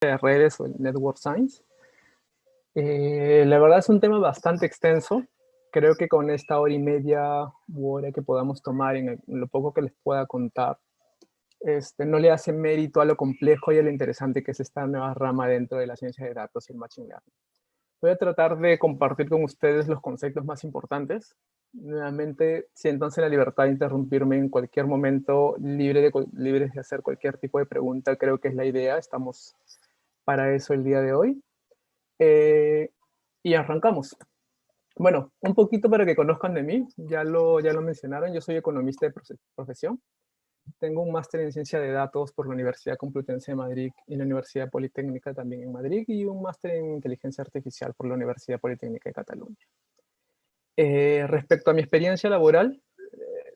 de redes o el Network Science. La verdad es un tema bastante extenso. Creo que con esta hora y media u hora que podamos tomar en lo poco que les pueda contar, no le hace mérito a lo complejo y a lo interesante que es esta nueva rama dentro de la ciencia de datos y el machine learning. Voy a tratar de compartir con ustedes los conceptos más importantes. Nuevamente, siéntanse la libertad de interrumpirme en cualquier momento, libres de hacer cualquier tipo de pregunta. Creo que es la idea. Estamos para eso el día de hoy. Y arrancamos. Bueno, un poquito para que conozcan de mí. Ya lo mencionaron. Yo soy economista de profesión. Tengo un máster en ciencia de datos por la Universidad Complutense de Madrid y la Universidad Politécnica también en Madrid, y un máster en inteligencia artificial por la Universidad Politécnica de Cataluña. Respecto a mi experiencia laboral,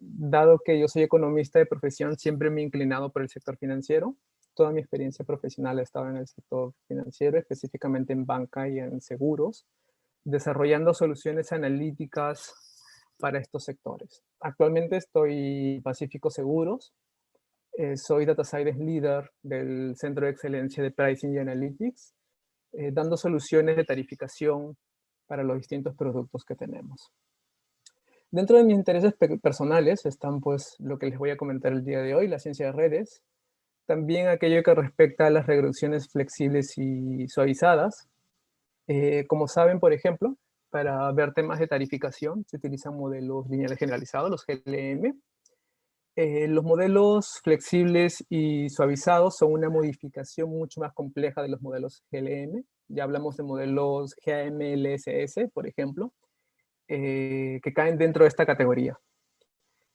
dado que yo soy economista de profesión, siempre me he inclinado por el sector financiero. Toda mi experiencia profesional ha estado en el sector financiero, específicamente en banca y en seguros, desarrollando soluciones analíticas para estos sectores. Actualmente estoy en Pacífico Seguros. Soy Data Science Leader del Centro de Excelencia de Pricing y Analytics, dando soluciones de tarificación para los distintos productos que tenemos. Dentro de mis intereses personales están pues lo que les voy a comentar el día de hoy, la ciencia de redes, también aquello que respecta a las regresiones flexibles y suavizadas. Como saben, por ejemplo, para ver temas de tarificación se utilizan modelos lineales generalizados, los GLM. Los modelos flexibles y suavizados son una modificación mucho más compleja de los modelos GLM. Ya hablamos de modelos GMLSS, por ejemplo, que caen dentro de esta categoría.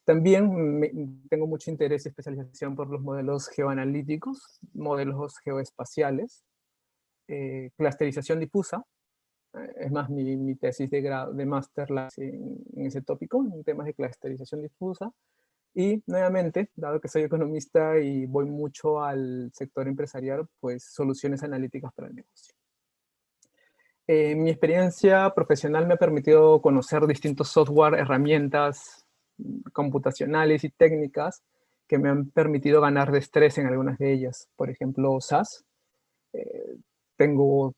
También tengo mucho interés y especialización por los modelos geoanalíticos, modelos geoespaciales, clusterización difusa. Es más, mi tesis de máster en ese tópico, en temas de clusterización difusa. Y nuevamente, dado que soy economista y voy mucho al sector empresarial, pues soluciones analíticas para el negocio. Mi experiencia profesional me ha permitido conocer distintos software, herramientas computacionales y técnicas que me han permitido ganar destreza en algunas de ellas. Por ejemplo, SAS. Tengo,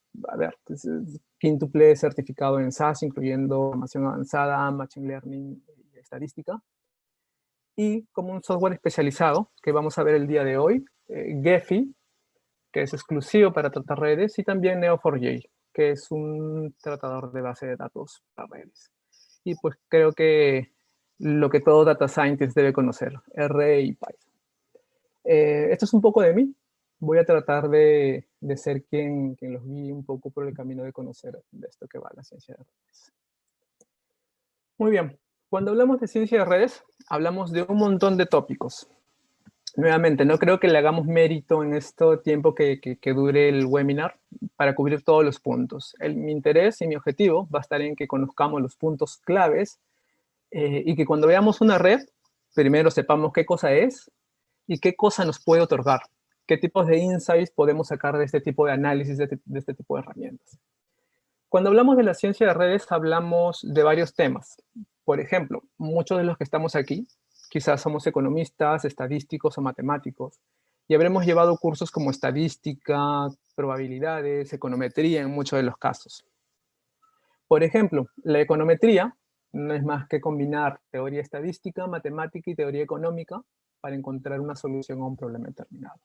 quíntuple certificado en SAS, incluyendo programación avanzada, machine learning y estadística. Y como un software especializado que vamos a ver el día de hoy, Gephi, que es exclusivo para tratar redes, y también Neo4j, que es un tratador de base de datos para redes. Y pues creo que lo que todo data scientist debe conocer, R y Python. Esto es un poco de mí. Voy a tratar de ser quien los guíe un poco por el camino de conocer de esto que va la ciencia de redes. Muy bien. Cuando hablamos de ciencia de redes, hablamos de un montón de tópicos. Nuevamente, no creo que le hagamos mérito en este tiempo que dure el webinar para cubrir todos los puntos. Mi interés y mi objetivo va a estar en que conozcamos los puntos claves y que cuando veamos una red, primero sepamos qué cosa es y qué cosa nos puede otorgar, qué tipos de insights podemos sacar de este tipo de análisis, de este tipo de herramientas. Cuando hablamos de la ciencia de redes, hablamos de varios temas. Por ejemplo, muchos de los que estamos aquí quizás somos economistas, estadísticos o matemáticos, y habremos llevado cursos como estadística, probabilidades, econometría en muchos de los casos. Por ejemplo, la econometría no es más que combinar teoría estadística, matemática y teoría económica para encontrar una solución a un problema determinado.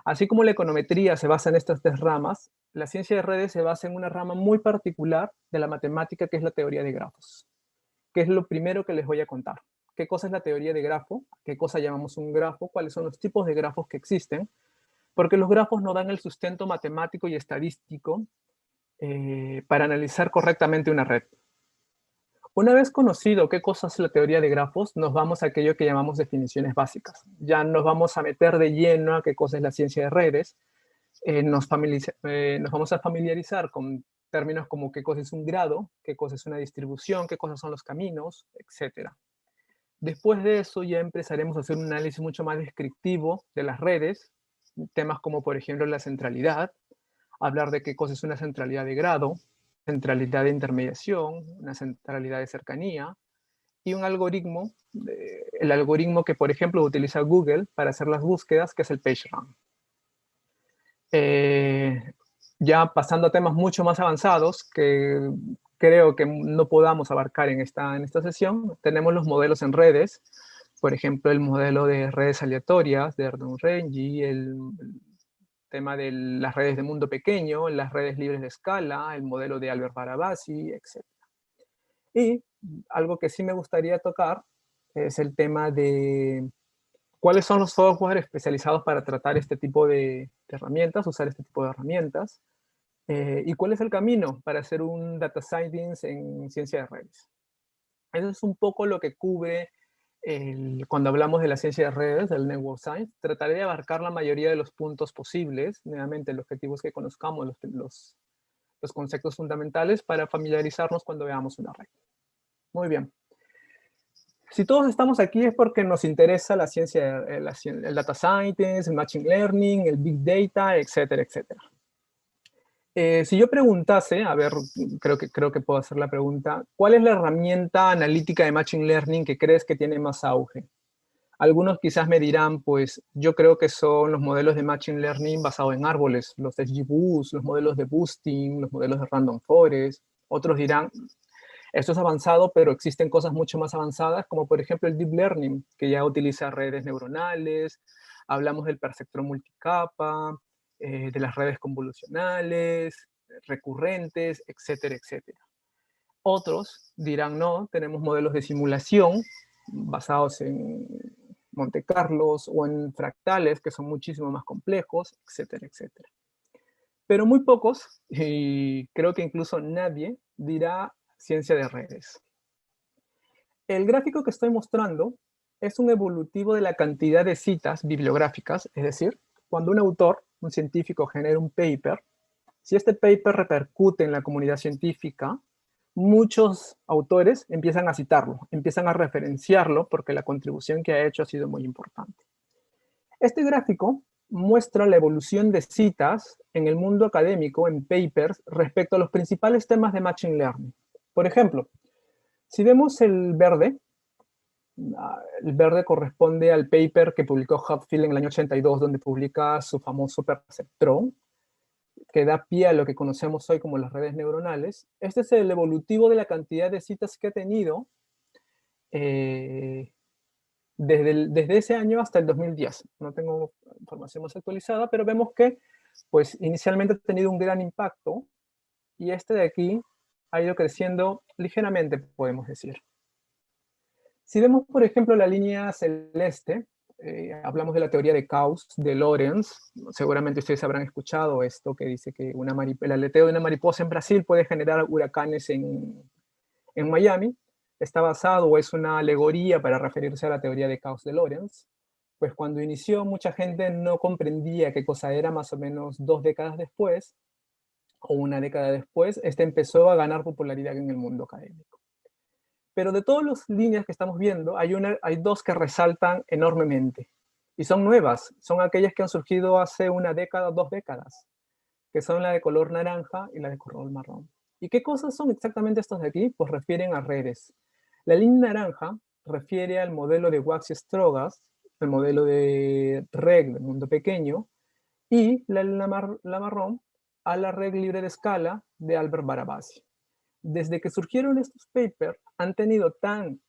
Así como la econometría se basa en estas tres ramas, la ciencia de redes se basa en una rama muy particular de la matemática, que es la teoría de grafos, que es lo primero que les voy a contar. ¿Qué cosa es la teoría de grafo? ¿Qué cosa llamamos un grafo? ¿Cuáles son los tipos de grafos que existen? Porque los grafos nos dan el sustento matemático y estadístico para analizar correctamente una red. Una vez conocido qué cosa es la teoría de grafos, nos vamos a aquello que llamamos definiciones básicas. Ya nos vamos a meter de lleno a qué cosa es la ciencia de redes. Nos vamos a familiarizar con términos como qué cosa es un grado, qué cosa es una distribución, qué cosas son los caminos, etc. Después de eso ya empezaremos a hacer un análisis mucho más descriptivo de las redes, temas como por ejemplo la centralidad, hablar de qué cosa es una centralidad de grado, centralidad de intermediación, una centralidad de cercanía, y un algoritmo, el algoritmo que por ejemplo utiliza Google para hacer las búsquedas, que es el PageRank. Eh, ya pasando a temas mucho más avanzados que creo que no podamos abarcar en esta sesión, tenemos los modelos en redes, por ejemplo, el modelo de redes aleatorias de Erdős Rengyi, el tema de las redes de mundo pequeño, las redes libres de escala, el modelo de Albert Barabasi, etc. Y algo que sí me gustaría tocar es el tema de cuáles son los software especializados para tratar este tipo de herramientas, usar este tipo de herramientas, y cuál es el camino para hacer un data science en ciencia de redes. Eso es un poco lo que cubre cuando hablamos de la ciencia de redes, del network science. Trataré de abarcar la mayoría de los puntos posibles. Nuevamente, el objetivo es que conozcamos los conceptos fundamentales para familiarizarnos cuando veamos una red. Muy bien. Si todos estamos aquí es porque nos interesa la ciencia, el data science, el machine learning, el big data, etcétera, etcétera. Si yo preguntase, a ver, creo que puedo hacer la pregunta, ¿cuál es la herramienta analítica de machine learning que crees que tiene más auge? Algunos quizás me dirán, pues yo creo que son los modelos de machine learning basados en árboles, los XGBoost, los modelos de boosting, los modelos de random forest. Otros dirán, esto es avanzado, pero existen cosas mucho más avanzadas, como por ejemplo el deep learning, que ya utiliza redes neuronales, hablamos del perceptrón multicapa, de las redes convolucionales, recurrentes, etcétera, etcétera. Otros dirán, no, tenemos modelos de simulación basados en Monte Carlos o en fractales, que son muchísimo más complejos, etcétera, etcétera. Pero muy pocos, y creo que incluso nadie, dirá ciencia de redes. El gráfico que estoy mostrando es un evolutivo de la cantidad de citas bibliográficas, es decir, cuando un autor, un científico, genera un paper, si este paper repercute en la comunidad científica, muchos autores empiezan a citarlo, empiezan a referenciarlo porque la contribución que ha hecho ha sido muy importante. Este gráfico muestra la evolución de citas en el mundo académico, en papers, respecto a los principales temas de Machine Learning. Por ejemplo, si vemos el verde corresponde al paper que publicó Hupfield en el año 82, donde publica su famoso perceptrón, que da pie a lo que conocemos hoy como las redes neuronales. Este es el evolutivo de la cantidad de citas que ha tenido desde ese año hasta el 2010. No tengo información más actualizada, pero vemos que pues, inicialmente ha tenido un gran impacto y este de aquí ha ido creciendo ligeramente, podemos decir. Si vemos, por ejemplo, la línea celeste, hablamos de la teoría de caos de Lorenz. Seguramente ustedes habrán escuchado esto que dice que el aleteo de una mariposa en Brasil puede generar huracanes en Miami. Está basado o es una alegoría para referirse a la teoría de caos de Lorenz. Pues cuando inició mucha gente no comprendía qué cosa era, más o menos 2 décadas después o una década después, este empezó a ganar popularidad en el mundo académico. Pero de todas las líneas que estamos viendo, hay dos que resaltan enormemente. Y son nuevas, son aquellas que han surgido hace una década, 2 décadas, que son la de color naranja y la de color marrón. ¿Y qué cosas son exactamente estas de aquí? Pues refieren a redes. La línea naranja refiere al modelo de Waxy-Strogas, el modelo de red del mundo pequeño, y la marrón a la red libre de escala de Albert Barabasi. Desde que surgieron estos papers, han tenido tal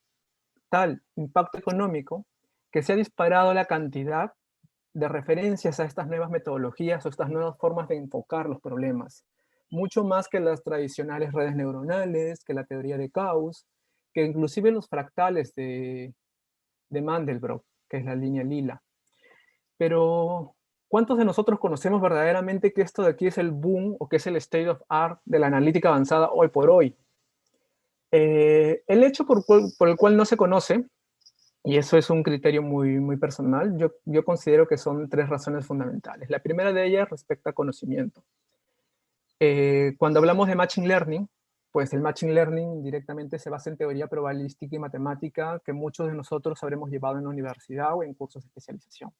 impacto económico que se ha disparado la cantidad de referencias a estas nuevas metodologías o estas nuevas formas de enfocar los problemas. Mucho más que las tradicionales redes neuronales, que la teoría de caos, que inclusive los fractales de Mandelbrot, que es la línea lila. Pero, ¿cuántos de nosotros conocemos verdaderamente que esto de aquí es el boom o que es el state of art de la analítica avanzada hoy por hoy? El hecho por el cual no se conoce, y eso es un criterio muy personal, yo considero que son 3 razones fundamentales. La primera de ellas respecta a conocimiento. Cuando hablamos de Machine Learning, pues el Machine Learning directamente se basa en teoría probabilística y matemática que muchos de nosotros habremos llevado en la universidad o en cursos de especialización.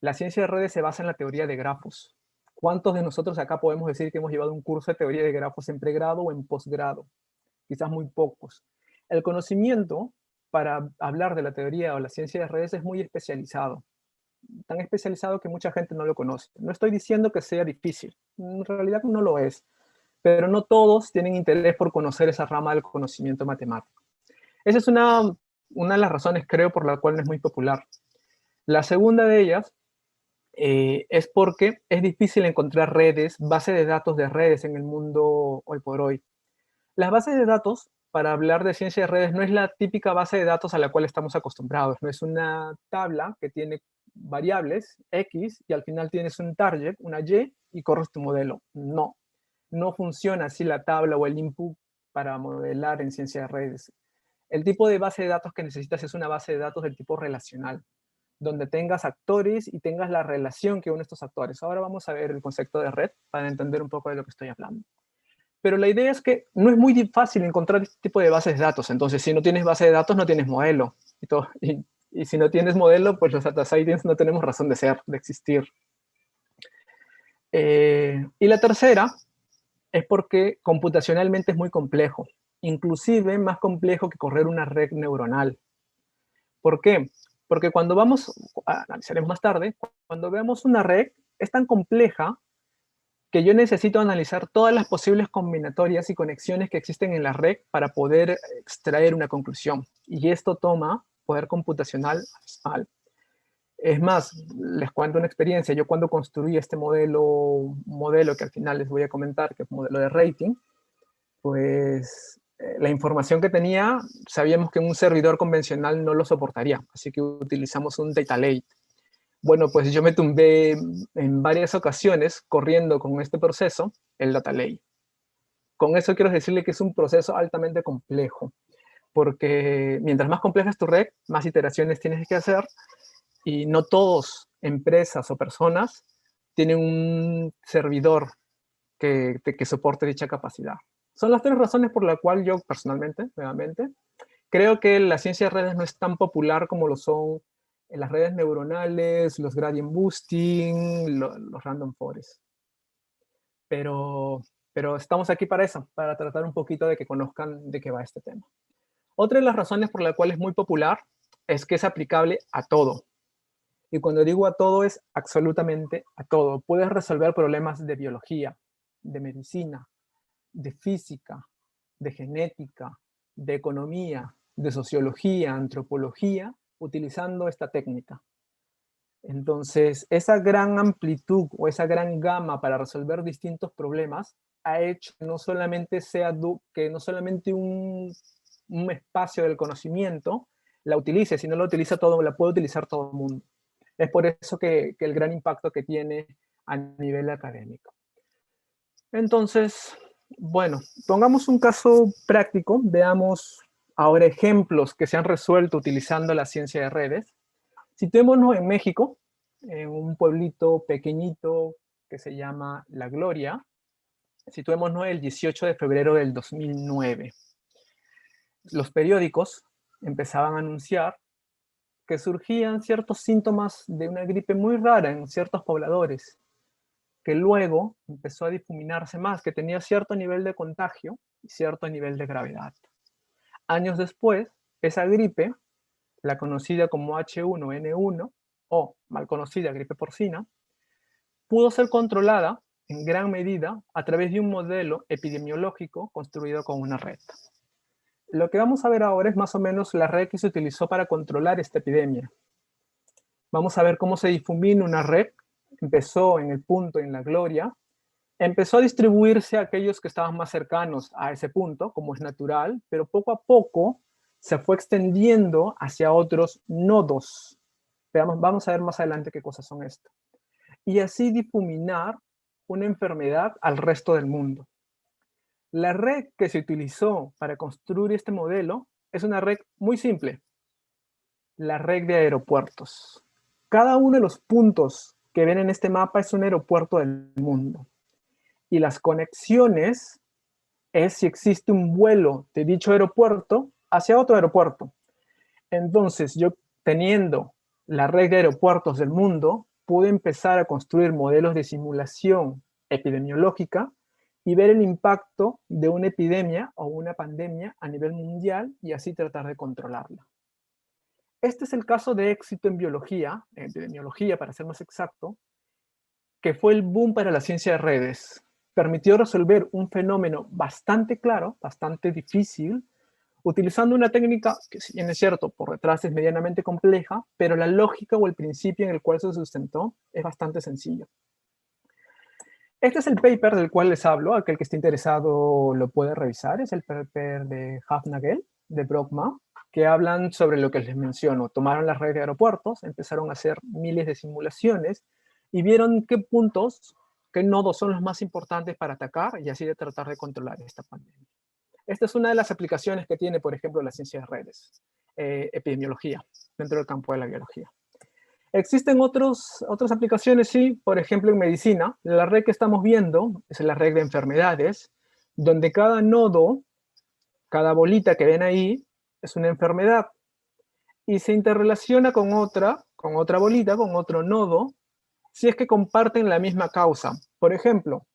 La ciencia de redes se basa en la teoría de grafos. ¿Cuántos de nosotros acá podemos decir que hemos llevado un curso de teoría de grafos en pregrado o en posgrado? Quizás muy pocos. El conocimiento para hablar de la teoría o la ciencia de redes es muy especializado. tan especializado que mucha gente no lo conoce. No estoy diciendo que sea difícil, en realidad no lo es, pero no todos tienen interés por conocer esa rama del conocimiento matemático. Esa es una de las razones, creo, por la cual no es muy popular. La segunda de ellas es porque es difícil encontrar redes, bases de datos de redes en el mundo hoy por hoy. Las bases de datos, para hablar de ciencia de redes, no es la típica base de datos a la cual estamos acostumbrados. No es una tabla que tiene variables X y al final tienes un target, una y corres tu modelo. No, no funciona así la tabla o el input para modelar en ciencia de redes. El tipo de base de datos que necesitas es una base de datos del tipo relacional, donde tengas actores y tengas la relación que une estos actores. Ahora vamos a ver el concepto de red para entender un poco de lo que estoy hablando. Pero la idea es que no es muy fácil encontrar este tipo de bases de datos. Entonces, si no tienes base de datos, no tienes modelo. Y si no tienes modelo, pues los data scientists no tenemos razón de ser, de existir. Y la tercera es porque computacionalmente es muy complejo, inclusive más complejo que correr una red neuronal. ¿Por qué? Porque cuando vamos, analizaremos más tarde, cuando veamos una red, es tan compleja que yo necesito analizar todas las posibles combinatorias y conexiones que existen en la red para poder extraer una conclusión. Y esto toma poder computacional abismal. Es más, les cuento una experiencia. Yo cuando construí este modelo que al final les voy a comentar, que es un modelo de rating, pues la información que tenía, sabíamos que un servidor convencional no lo soportaría, así que utilizamos un data lake. Bueno, pues yo me tumbé en varias ocasiones corriendo con este proceso, el data lake. Con eso quiero decirle que es un proceso altamente complejo, porque mientras más compleja es tu red, más iteraciones tienes que hacer, y no todas empresas o personas tienen un servidor que soporte dicha capacidad. Son las tres razones por las cuales yo personalmente, nuevamente, creo que la ciencia de redes no es tan popular como lo son las redes neuronales, los gradient boosting, los random forests. Pero, pero estamos aquí para eso, para tratar un poquito de que conozcan de qué va este tema. Otra de las razones por la cual es muy popular es que es aplicable a todo. Y cuando digo a todo, es absolutamente a todo. Puedes resolver problemas de biología, de medicina, de física, de genética, de economía, de sociología, antropología, utilizando esta técnica. Entonces, esa gran amplitud o esa gran gama para resolver distintos problemas ha hecho que no solamente un espacio del conocimiento la utilice, sino la puede utilizar todo el mundo. Es por eso que el gran impacto que tiene a nivel académico. Entonces, bueno, pongamos un caso práctico, veamos ahora ejemplos que se han resuelto utilizando la ciencia de redes. Situémonos en México, en un pueblito pequeñito que se llama La Gloria. Situémonos el 18 de febrero del 2009. Los periódicos empezaban a anunciar que surgían ciertos síntomas de una gripe muy rara en ciertos pobladores, que luego empezó a difuminarse más, que tenía cierto nivel de contagio y cierto nivel de gravedad. Años después, esa gripe, la conocida como H1N1, o mal conocida gripe porcina, pudo ser controlada en gran medida a través de un modelo epidemiológico construido con una red. Lo que vamos a ver ahora es más o menos la red que se utilizó para controlar esta epidemia. Vamos a ver cómo se difumina una red. Empezó en el punto, en La Gloria, empezó a distribuirse a aquellos que estaban más cercanos a ese punto, como es natural, pero poco a poco se fue extendiendo hacia otros nodos. Vamos a ver más adelante qué cosas son estas. Y así difuminar una enfermedad al resto del mundo. La red que se utilizó para construir este modelo es una red muy simple, la red de aeropuertos. Cada uno de los puntos que ven en este mapa es un aeropuerto del mundo. Y las conexiones es si existe un vuelo de dicho aeropuerto hacia otro aeropuerto. Entonces, yo teniendo la red de aeropuertos del mundo, pude empezar a construir modelos de simulación epidemiológica y ver el impacto de una epidemia o una pandemia a nivel mundial y así tratar de controlarla. Este es el caso de éxito en biología, en epidemiología para ser más exacto, que fue el boom para la ciencia de redes. Permitió resolver un fenómeno bastante claro, bastante difícil, utilizando una técnica que, si bien es cierto, por detrás es medianamente compleja, pero la lógica o el principio en el cual se sustentó es bastante sencillo. Este es el paper del cual les hablo, aquel que esté interesado lo puede revisar, es el paper de Hafnagel, de Brockman, que hablan sobre lo que les menciono. Tomaron las redes de aeropuertos, empezaron a hacer miles de simulaciones y vieron qué puntos, qué nodos son los más importantes para atacar y así de tratar de controlar esta pandemia. Esta es una de las aplicaciones que tiene, por ejemplo, la ciencia de redes, epidemiología, dentro del campo de la biología. Existen otras aplicaciones, sí, por ejemplo, en medicina. La red que estamos viendo es la red de enfermedades, donde cada nodo, cada bolita que ven ahí, es una enfermedad y se interrelaciona con otra bolita, con otro nodo, si es que comparten la misma causa. Por ejemplo,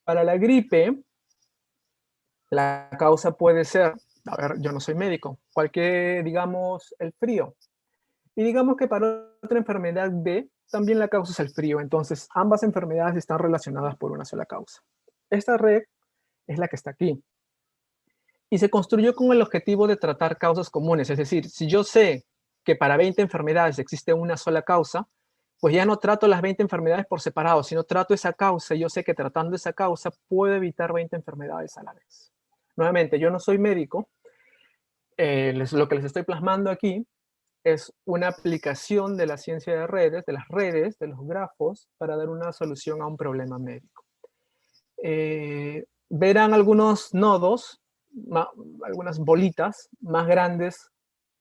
para la gripe, la causa puede ser, a ver, yo no soy médico, cualquier, digamos, el frío. Y digamos que para otra enfermedad B, también la causa es el frío. Entonces, ambas enfermedades están relacionadas por una sola causa. Esta red es la que está aquí. Y se construyó con el objetivo de tratar causas comunes. Es decir, si yo sé que para 20 enfermedades existe una sola causa, pues ya no trato las 20 enfermedades por separado, sino trato esa causa y yo sé que tratando esa causa puedo evitar 20 enfermedades a la vez. Nuevamente, yo no soy médico. Lo que les estoy plasmando aquí es una aplicación de la ciencia de redes, de las redes, de los grafos, para dar una solución a un problema médico. Verán algunos nodos, algunas bolitas más grandes,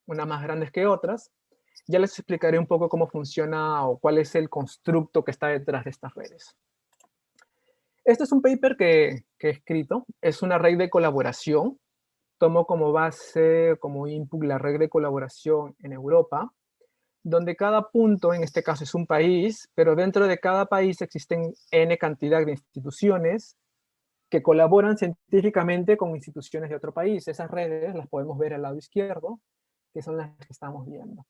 unas más grandes que otras. Ya les explicaré un poco cómo funciona o cuál es el constructo que está detrás de estas redes. Este es un paper que he escrito, es una red de colaboración. Tomo como base, como input, la red de colaboración en Europa, donde cada punto, en este caso, es un país, pero dentro de cada país existen N cantidad de instituciones que colaboran científicamente con instituciones de otro país. Esas redes las podemos ver al lado izquierdo, que son las que estamos viendo.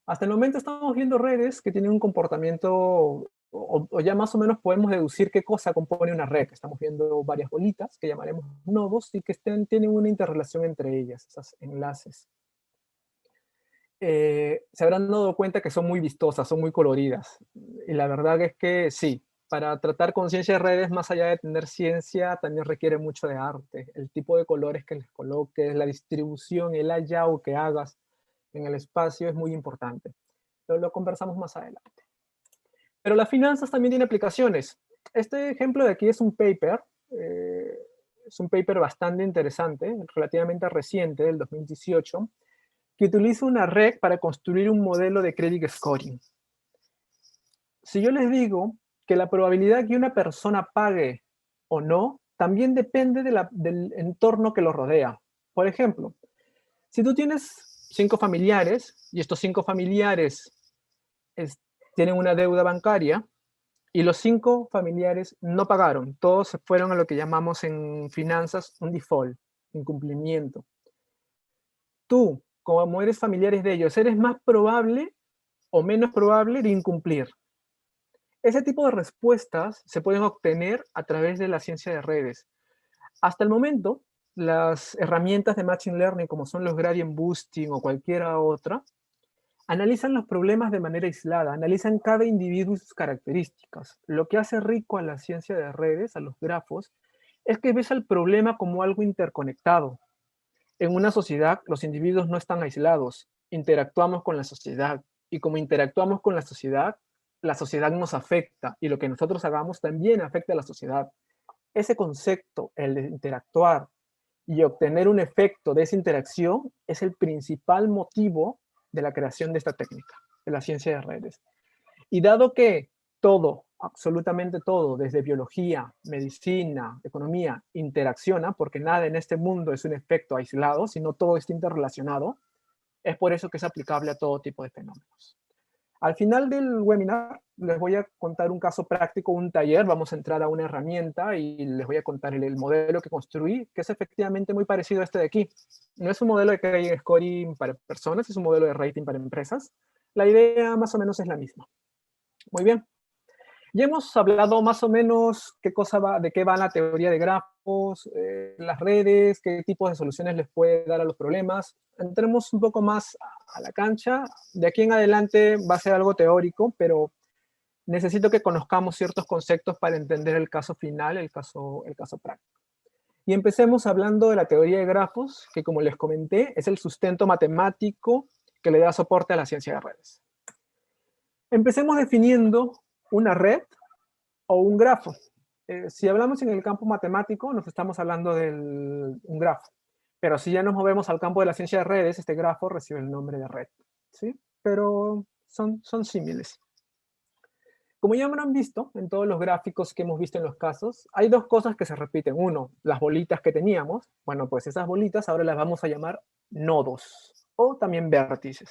Hasta el momento estamos viendo redes que tienen un comportamiento, o ya más o menos podemos deducir qué cosa compone una red. Estamos viendo varias bolitas que llamaremos nodos y que tienen una interrelación entre ellas, esos enlaces. Se habrán dado cuenta que son muy vistosas, son muy coloridas. Y la verdad es que sí, para tratar con ciencia de redes, más allá de tener ciencia, también requiere mucho de arte. El tipo de colores que les coloques, la distribución, el layout que hagas en el espacio es muy importante. Pero lo conversamos más adelante. Pero las finanzas también tienen aplicaciones. Este ejemplo de aquí es un paper, bastante interesante, relativamente reciente, del 2018, que utiliza una red para construir un modelo de credit scoring. Si yo les digo que la probabilidad que una persona pague o no, también depende del entorno que lo rodea. Por ejemplo, si tú tienes 5 familiares y estos 5 familiares tienen una deuda bancaria y los 5 familiares no pagaron, todos se fueron a lo que llamamos en finanzas un default, incumplimiento. Tú, como eres familiares de ellos, eres más probable o menos probable de incumplir. Ese tipo de respuestas se pueden obtener a través de la ciencia de redes. Hasta el momento, las herramientas de Machine Learning, como son los Gradient Boosting o cualquiera otra, analizan los problemas de manera aislada, analizan cada individuo y sus características. Lo que hace rico a la ciencia de redes, a los grafos, es que ves al problema como algo interconectado. En una sociedad, los individuos no están aislados, interactuamos con la sociedad, y como interactuamos con la sociedad nos afecta, y lo que nosotros hagamos también afecta a la sociedad. Ese concepto, el de interactuar y obtener un efecto de esa interacción, es el principal motivo de la creación de esta técnica, de la ciencia de redes. Y dado que todo, absolutamente todo, desde biología, medicina, economía, interacciona, porque nada en este mundo es un efecto aislado, sino todo está interrelacionado, es por eso que es aplicable a todo tipo de fenómenos. Al final del webinar les voy a contar un caso práctico, un taller, vamos a entrar a una herramienta y les voy a contar el modelo que construí, que es efectivamente muy parecido a este de aquí. No es un modelo de credit scoring para personas, es un modelo de rating para empresas. La idea más o menos es la misma. Muy bien. Ya hemos hablado más o menos de qué va la teoría de grafos, las redes, qué tipos de soluciones les puede dar a los problemas. Entremos un poco más a la cancha. De aquí en adelante va a ser algo teórico, pero necesito que conozcamos ciertos conceptos para entender el caso final, el caso práctico. Y empecemos hablando de la teoría de grafos, que como les comenté, es el sustento matemático que le da soporte a la ciencia de redes. Empecemos definiendo una red o un grafo. Si hablamos en el campo matemático, nos estamos hablando de un grafo. Pero si ya nos movemos al campo de la ciencia de redes, este grafo recibe el nombre de red. ¿Sí? Pero son símiles. Como ya habrán visto en todos los gráficos que hemos visto en los casos, hay dos cosas que se repiten. Uno, las bolitas que teníamos. Bueno, pues esas bolitas ahora las vamos a llamar nodos o también vértices.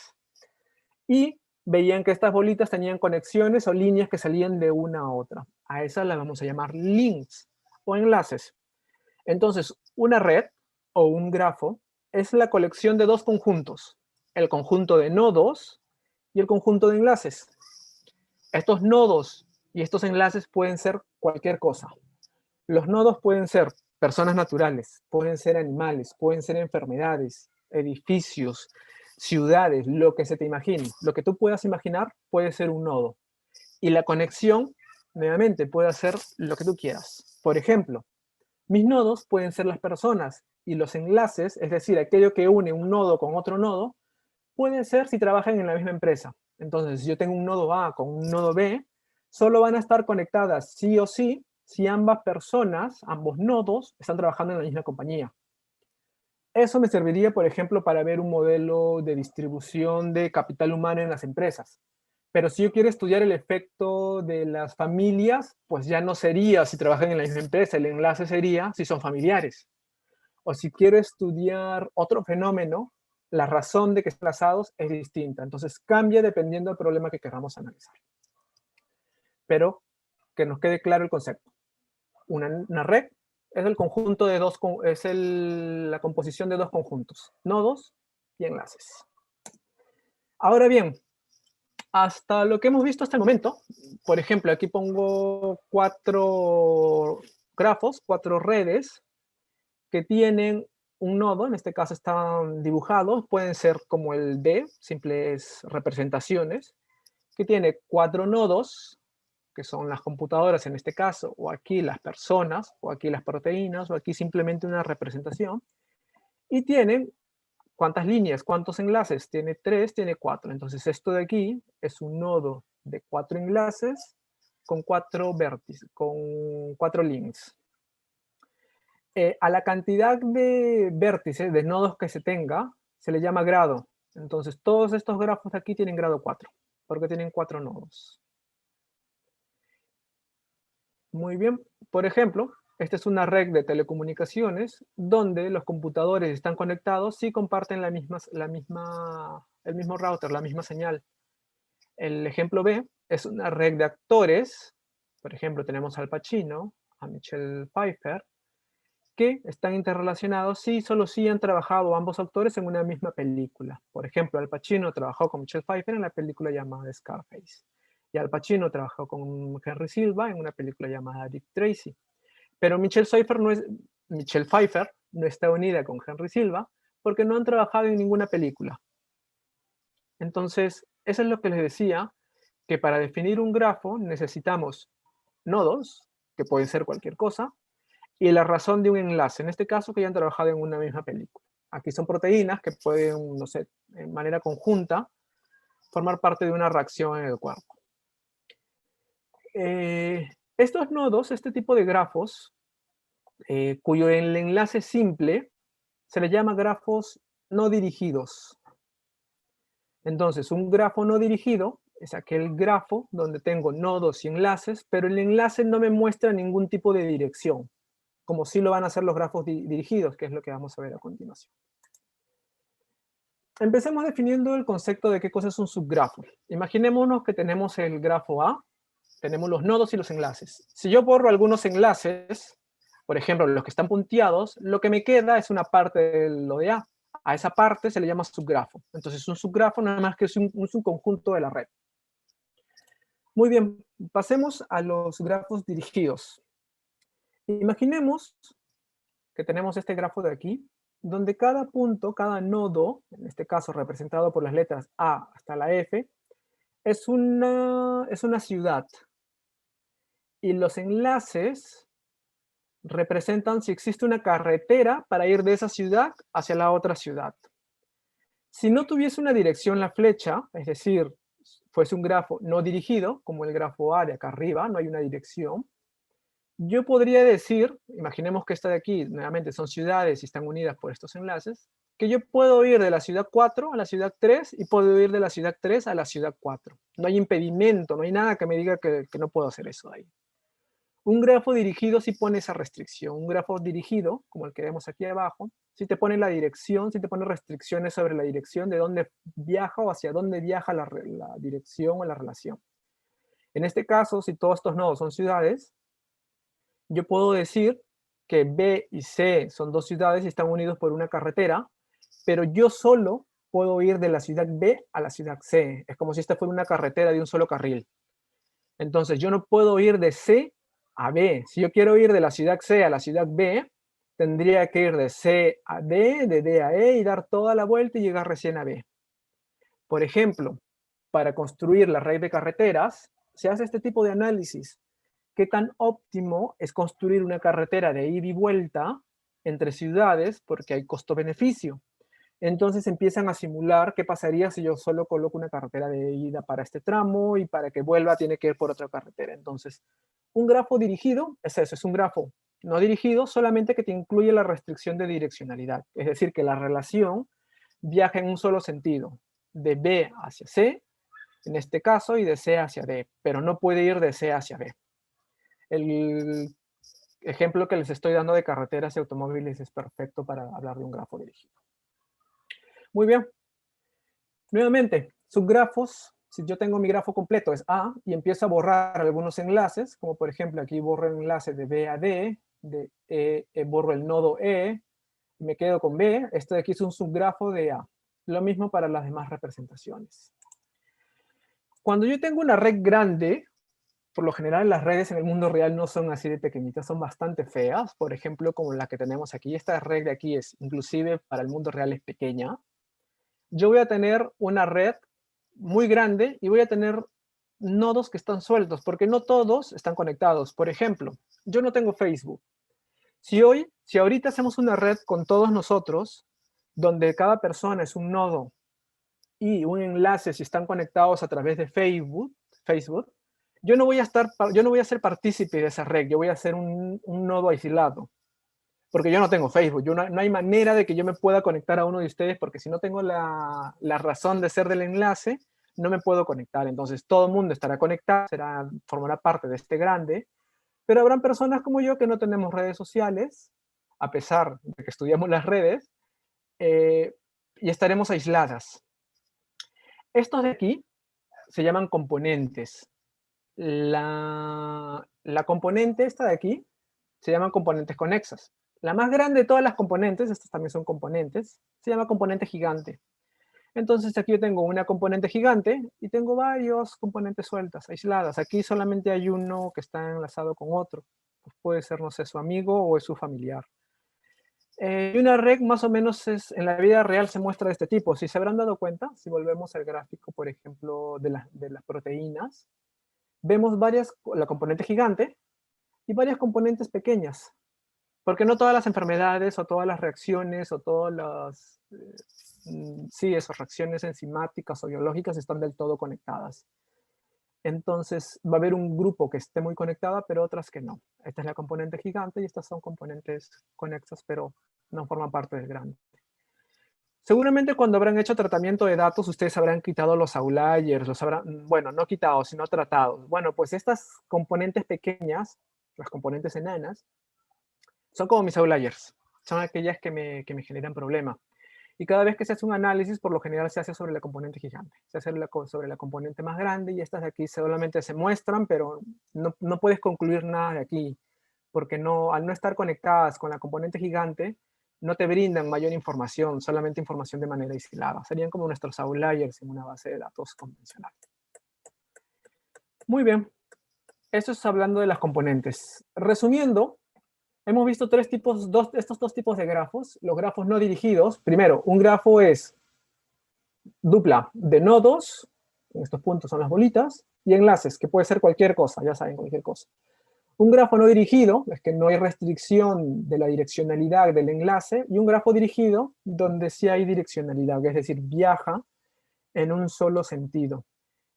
Y veían que estas bolitas tenían conexiones o líneas que salían de una a otra. A esas las vamos a llamar links o enlaces. Entonces, una red o un grafo es la colección de dos conjuntos. El conjunto de nodos y el conjunto de enlaces. Estos nodos y estos enlaces pueden ser cualquier cosa. Los nodos pueden ser personas naturales, pueden ser animales, pueden ser enfermedades, edificios, ciudades, lo que se te imagine. Lo que tú puedas imaginar puede ser un nodo. Y la conexión, nuevamente, puede ser lo que tú quieras. Por ejemplo, mis nodos pueden ser las personas y los enlaces, es decir, aquello que une un nodo con otro nodo, puede ser si trabajan en la misma empresa. Entonces, si yo tengo un nodo A con un nodo B, solo van a estar conectadas sí o sí si ambas personas, ambos nodos, están trabajando en la misma compañía. Eso me serviría, por ejemplo, para ver un modelo de distribución de capital humano en las empresas. Pero si yo quiero estudiar el efecto de las familias, pues ya no sería si trabajan en la misma empresa, el enlace sería si son familiares. O si quiero estudiar otro fenómeno, la razón de que estén enlazados es distinta. Entonces cambia dependiendo del problema que queramos analizar. Pero que nos quede claro el concepto. Una red es el conjunto de dos, la composición de dos conjuntos, nodos y enlaces. Ahora bien, hasta lo que hemos visto hasta el momento, por ejemplo, aquí pongo 4 grafos, 4 redes que tienen un nodo, en este caso están dibujados, pueden ser como el D, simples representaciones, que tiene 4 nodos, que son las computadoras en este caso, o aquí las personas, o aquí las proteínas, o aquí simplemente una representación, y tienen ¿cuántas líneas? ¿Cuántos enlaces? Tiene 3, tiene 4. Entonces esto de aquí es un nodo de 4 enlaces con 4 vértices, con 4 links. A la cantidad de vértices, de nodos que se tenga, se le llama grado. Entonces todos estos grafos de aquí tienen grado 4, porque tienen 4 nodos. Muy bien. Por ejemplo, esta es una red de telecomunicaciones donde los computadores están conectados y comparten el mismo router, la misma señal. El ejemplo B es una red de actores. Por ejemplo, tenemos al Pacino, a Michelle Pfeiffer, que están interrelacionados y solo si han trabajado ambos actores en una misma película. Por ejemplo, Al Pacino trabajó con Michelle Pfeiffer en la película llamada Scarface. Y Al Pacino trabajó con Henry Silva en una película llamada Dick Tracy. Pero Michelle Pfeiffer no está unida con Henry Silva porque no han trabajado en ninguna película. Entonces, eso es lo que les decía, que para definir un grafo necesitamos nodos, que pueden ser cualquier cosa, y la razón de un enlace, en este caso que hayan trabajado en una misma película. Aquí son proteínas que pueden, no sé, en manera conjunta, formar parte de una reacción en el cuerpo. Estos nodos, este tipo de grafos, cuyo el enlace simple se le llama grafos no dirigidos. Entonces, un grafo no dirigido es aquel grafo donde tengo nodos y enlaces, pero el enlace no me muestra ningún tipo de dirección, como sí lo van a hacer los grafos dirigidos, que es lo que vamos a ver a continuación. Empecemos definiendo el concepto de qué cosa es un subgrafo. Imaginémonos que tenemos el grafo A tenemos los nodos y los enlaces. Si yo borro algunos enlaces, por ejemplo, los que están punteados, lo que me queda es una parte de lo de A. A esa parte se le llama subgrafo. Entonces, un subgrafo nada más que es un subconjunto de la red. Muy bien, pasemos a los grafos dirigidos. Imaginemos que tenemos este grafo de aquí, donde cada punto, cada nodo, en este caso representado por las letras A hasta la F, es una ciudad. Y los enlaces representan si existe una carretera para ir de esa ciudad hacia la otra ciudad. Si no tuviese una dirección la flecha, es decir, fuese un grafo no dirigido, como el grafo A de acá arriba, no hay una dirección, yo podría decir, imaginemos que esta de aquí, nuevamente son ciudades y están unidas por estos enlaces, que yo puedo ir de la ciudad 4 a la ciudad 3 y puedo ir de la ciudad 3 a la ciudad 4. No hay impedimento, no hay nada que me diga que no puedo hacer eso ahí. Un grafo dirigido sí pone esa restricción. Un grafo dirigido, como el que vemos aquí abajo, sí te pone la dirección, sí te pone restricciones sobre la dirección de dónde viaja o hacia dónde viaja la dirección o la relación. En este caso, si todos estos nodos son ciudades, yo puedo decir que B y C son dos ciudades y están unidos por una carretera, pero yo solo puedo ir de la ciudad B a la ciudad C. Es como si esta fuera una carretera de un solo carril. Entonces, yo no puedo ir de C a B. Si yo quiero ir de la ciudad C a la ciudad B, tendría que ir de C a D, de D a E y dar toda la vuelta y llegar recién a B. Por ejemplo, para construir la red de carreteras, se hace este tipo de análisis. ¿Qué tan óptimo es construir una carretera de ida y vuelta entre ciudades? Porque hay costo-beneficio. Entonces empiezan a simular qué pasaría si yo solo coloco una carretera de ida para este tramo y para que vuelva tiene que ir por otra carretera. Entonces, un grafo dirigido es eso, es un grafo no dirigido, solamente que te incluye la restricción de direccionalidad. Es decir, que la relación viaja en un solo sentido, de B hacia C, en este caso, y de C hacia D, pero no puede ir de C hacia B. El ejemplo que les estoy dando de carreteras y automóviles es perfecto para hablar de un grafo dirigido. Muy bien. Nuevamente, subgrafos, si yo tengo mi grafo completo es A y empiezo a borrar algunos enlaces, como por ejemplo aquí borro el enlace de B a D, borro el nodo E, y me quedo con B, esto de aquí es un subgrafo de A. Lo mismo para las demás representaciones. Cuando yo tengo una red grande, por lo general las redes en el mundo real no son así de pequeñitas, son bastante feas, por ejemplo como la que tenemos aquí, esta red de aquí es inclusive para el mundo real es pequeña. Yo voy a tener una red muy grande y voy a tener nodos que están sueltos, porque no todos están conectados. Por ejemplo, yo no tengo Facebook. Si ahorita hacemos una red con todos nosotros, donde cada persona es un nodo y un enlace si están conectados a través de Facebook, yo no voy a ser partícipe de esa red, yo voy a ser un nodo aislado. Porque yo no tengo Facebook, no hay manera de que yo me pueda conectar a uno de ustedes, porque si no tengo la razón de ser del enlace, no me puedo conectar. Entonces todo el mundo estará conectado, formará parte de este grande, pero habrán personas como yo que no tenemos redes sociales, a pesar de que estudiamos las redes, y estaremos aisladas. Estos de aquí se llaman componentes. La componente esta de aquí se llaman componentes conexas. La más grande de todas las componentes, estas también son componentes, se llama componente gigante. Entonces aquí yo tengo una componente gigante y tengo varios componentes sueltas, aisladas. Aquí solamente hay uno que está enlazado con otro. Pues puede ser, no sé, su amigo o es su familiar. Y una red más o menos en la vida real se muestra de este tipo. Si se habrán dado cuenta, si volvemos al gráfico, por ejemplo, de las proteínas, vemos la componente gigante y varias componentes pequeñas. Porque no todas las enfermedades o todas las reacciones o todas las esas reacciones enzimáticas o biológicas están del todo conectadas. Entonces va a haber un grupo que esté muy conectada, pero otras que no. Esta es la componente gigante y estas son componentes conexas, pero no forman parte del grande. Seguramente cuando habrán hecho tratamiento de datos, ustedes habrán quitado los outliers, bueno, no quitado, sino tratados. Bueno, pues estas componentes pequeñas, las componentes enanas, son como mis outliers. Son aquellas que me generan problema. Y cada vez que se hace un análisis, por lo general se hace sobre la componente gigante. Se hace sobre la componente más grande y estas de aquí solamente se muestran, pero no puedes concluir nada de aquí, porque al no estar conectadas con la componente gigante, no te brindan mayor información, solamente información de manera aislada. Serían como nuestros outliers en una base de datos convencional. Muy bien. Esto es hablando de las componentes. Resumiendo, hemos visto estos dos tipos de grafos. Los grafos no dirigidos. Primero, un grafo es dupla de nodos, estos puntos son las bolitas, y enlaces, que puede ser cualquier cosa, ya saben, cualquier cosa. Un grafo no dirigido es que no hay restricción de la direccionalidad del enlace, y un grafo dirigido donde sí hay direccionalidad, es decir, viaja en un solo sentido.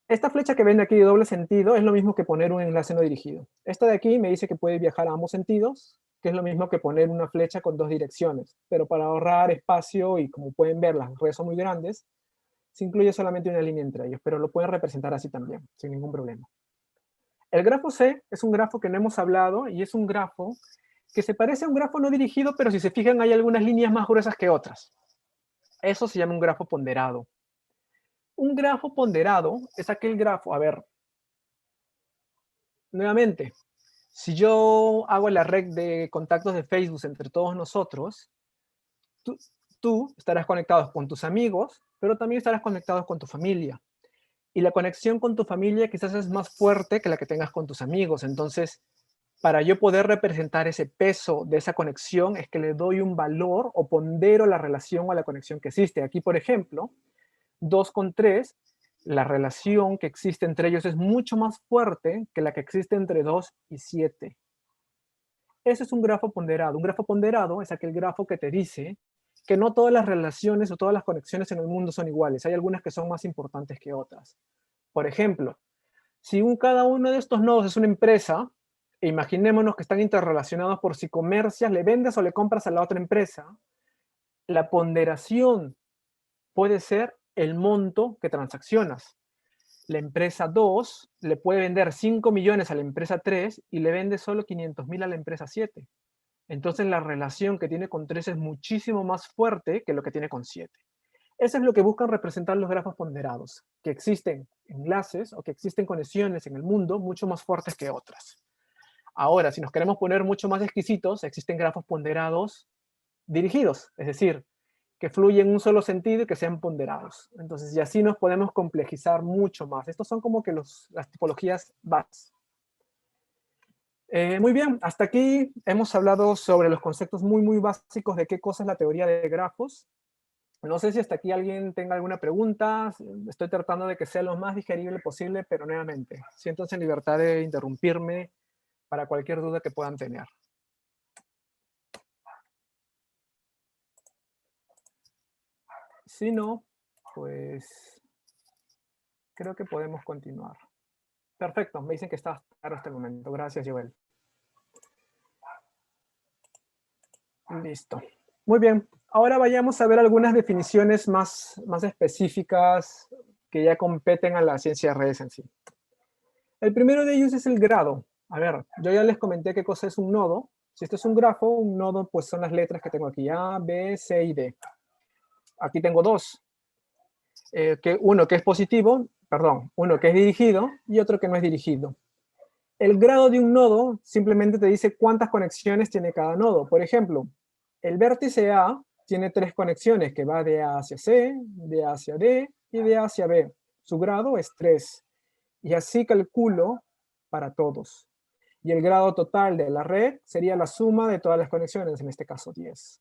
Esta flecha que ven aquí de doble sentido es lo mismo que poner un enlace no dirigido. Esta de aquí me dice que puede viajar a ambos sentidos, que es lo mismo que poner una flecha con dos direcciones. Pero para ahorrar espacio y como pueden ver, las redes son muy grandes, se incluye solamente una línea entre ellos, pero lo pueden representar así también, sin ningún problema. El grafo C es un grafo que no hemos hablado y es un grafo que se parece a un grafo no dirigido, pero si se fijan hay algunas líneas más gruesas que otras. Eso se llama un grafo ponderado. Un grafo ponderado es aquel grafo, a ver, nuevamente, si yo hago la red de contactos de Facebook entre todos nosotros, tú estarás conectado con tus amigos, pero también estarás conectado con tu familia. Y la conexión con tu familia quizás es más fuerte que la que tengas con tus amigos. Entonces, para yo poder representar ese peso de esa conexión, es que le doy un valor o pondero la relación o la conexión que existe. Aquí, por ejemplo, 2 con 3, la relación que existe entre ellos es mucho más fuerte que la que existe entre 2 y 7. Ese es un grafo ponderado. Un grafo ponderado es aquel grafo que te dice que no todas las relaciones o todas las conexiones en el mundo son iguales. Hay algunas que son más importantes que otras. Por ejemplo, si cada uno de estos nodos es una empresa, e imaginémonos que están interrelacionados por si comercias, le vendes o le compras a la otra empresa, la ponderación puede ser el monto que transaccionas. La empresa 2 le puede vender 5 millones a la empresa 3 y le vende solo 500,000 a la empresa 7. Entonces la relación que tiene con 3 es muchísimo más fuerte que lo que tiene con 7. Eso es lo que buscan representar los grafos ponderados, que existen enlaces o que existen conexiones en el mundo mucho más fuertes que otras. Ahora, si nos queremos poner mucho más exquisitos, existen grafos ponderados dirigidos, es decir, que fluyen en un solo sentido y que sean ponderados. Entonces, y así nos podemos complejizar mucho más. Estos son como que las tipologías básicas. Muy bien, hasta aquí hemos hablado sobre los conceptos muy básicos de qué cosa es la teoría de grafos. No sé si hasta aquí alguien tenga alguna pregunta. Estoy tratando de que sea lo más digerible posible, pero nuevamente, siéntanse en libertad de interrumpirme para cualquier duda que puedan tener. Si no, pues creo que podemos continuar. Perfecto, me dicen que está claro hasta el momento. Gracias, Joel. Listo. Muy bien. Ahora vayamos a ver algunas definiciones más específicas que ya competen a la ciencia de redes en sí. El primero de ellos es el grado. A ver, yo ya les comenté qué cosa es un nodo. Si esto es un grafo, un nodo pues son las letras que tengo aquí, A, B, C y D. Aquí tengo dos. Uno que es positivo, uno que es dirigido y otro que no es dirigido. El grado de un nodo simplemente te dice cuántas conexiones tiene cada nodo. Por ejemplo, el vértice A tiene 3 conexiones, que va de A hacia C, de A hacia D y de A hacia B. Su grado es 3. Y así calculo para todos. Y el grado total de la red sería la suma de todas las conexiones, en este caso 10.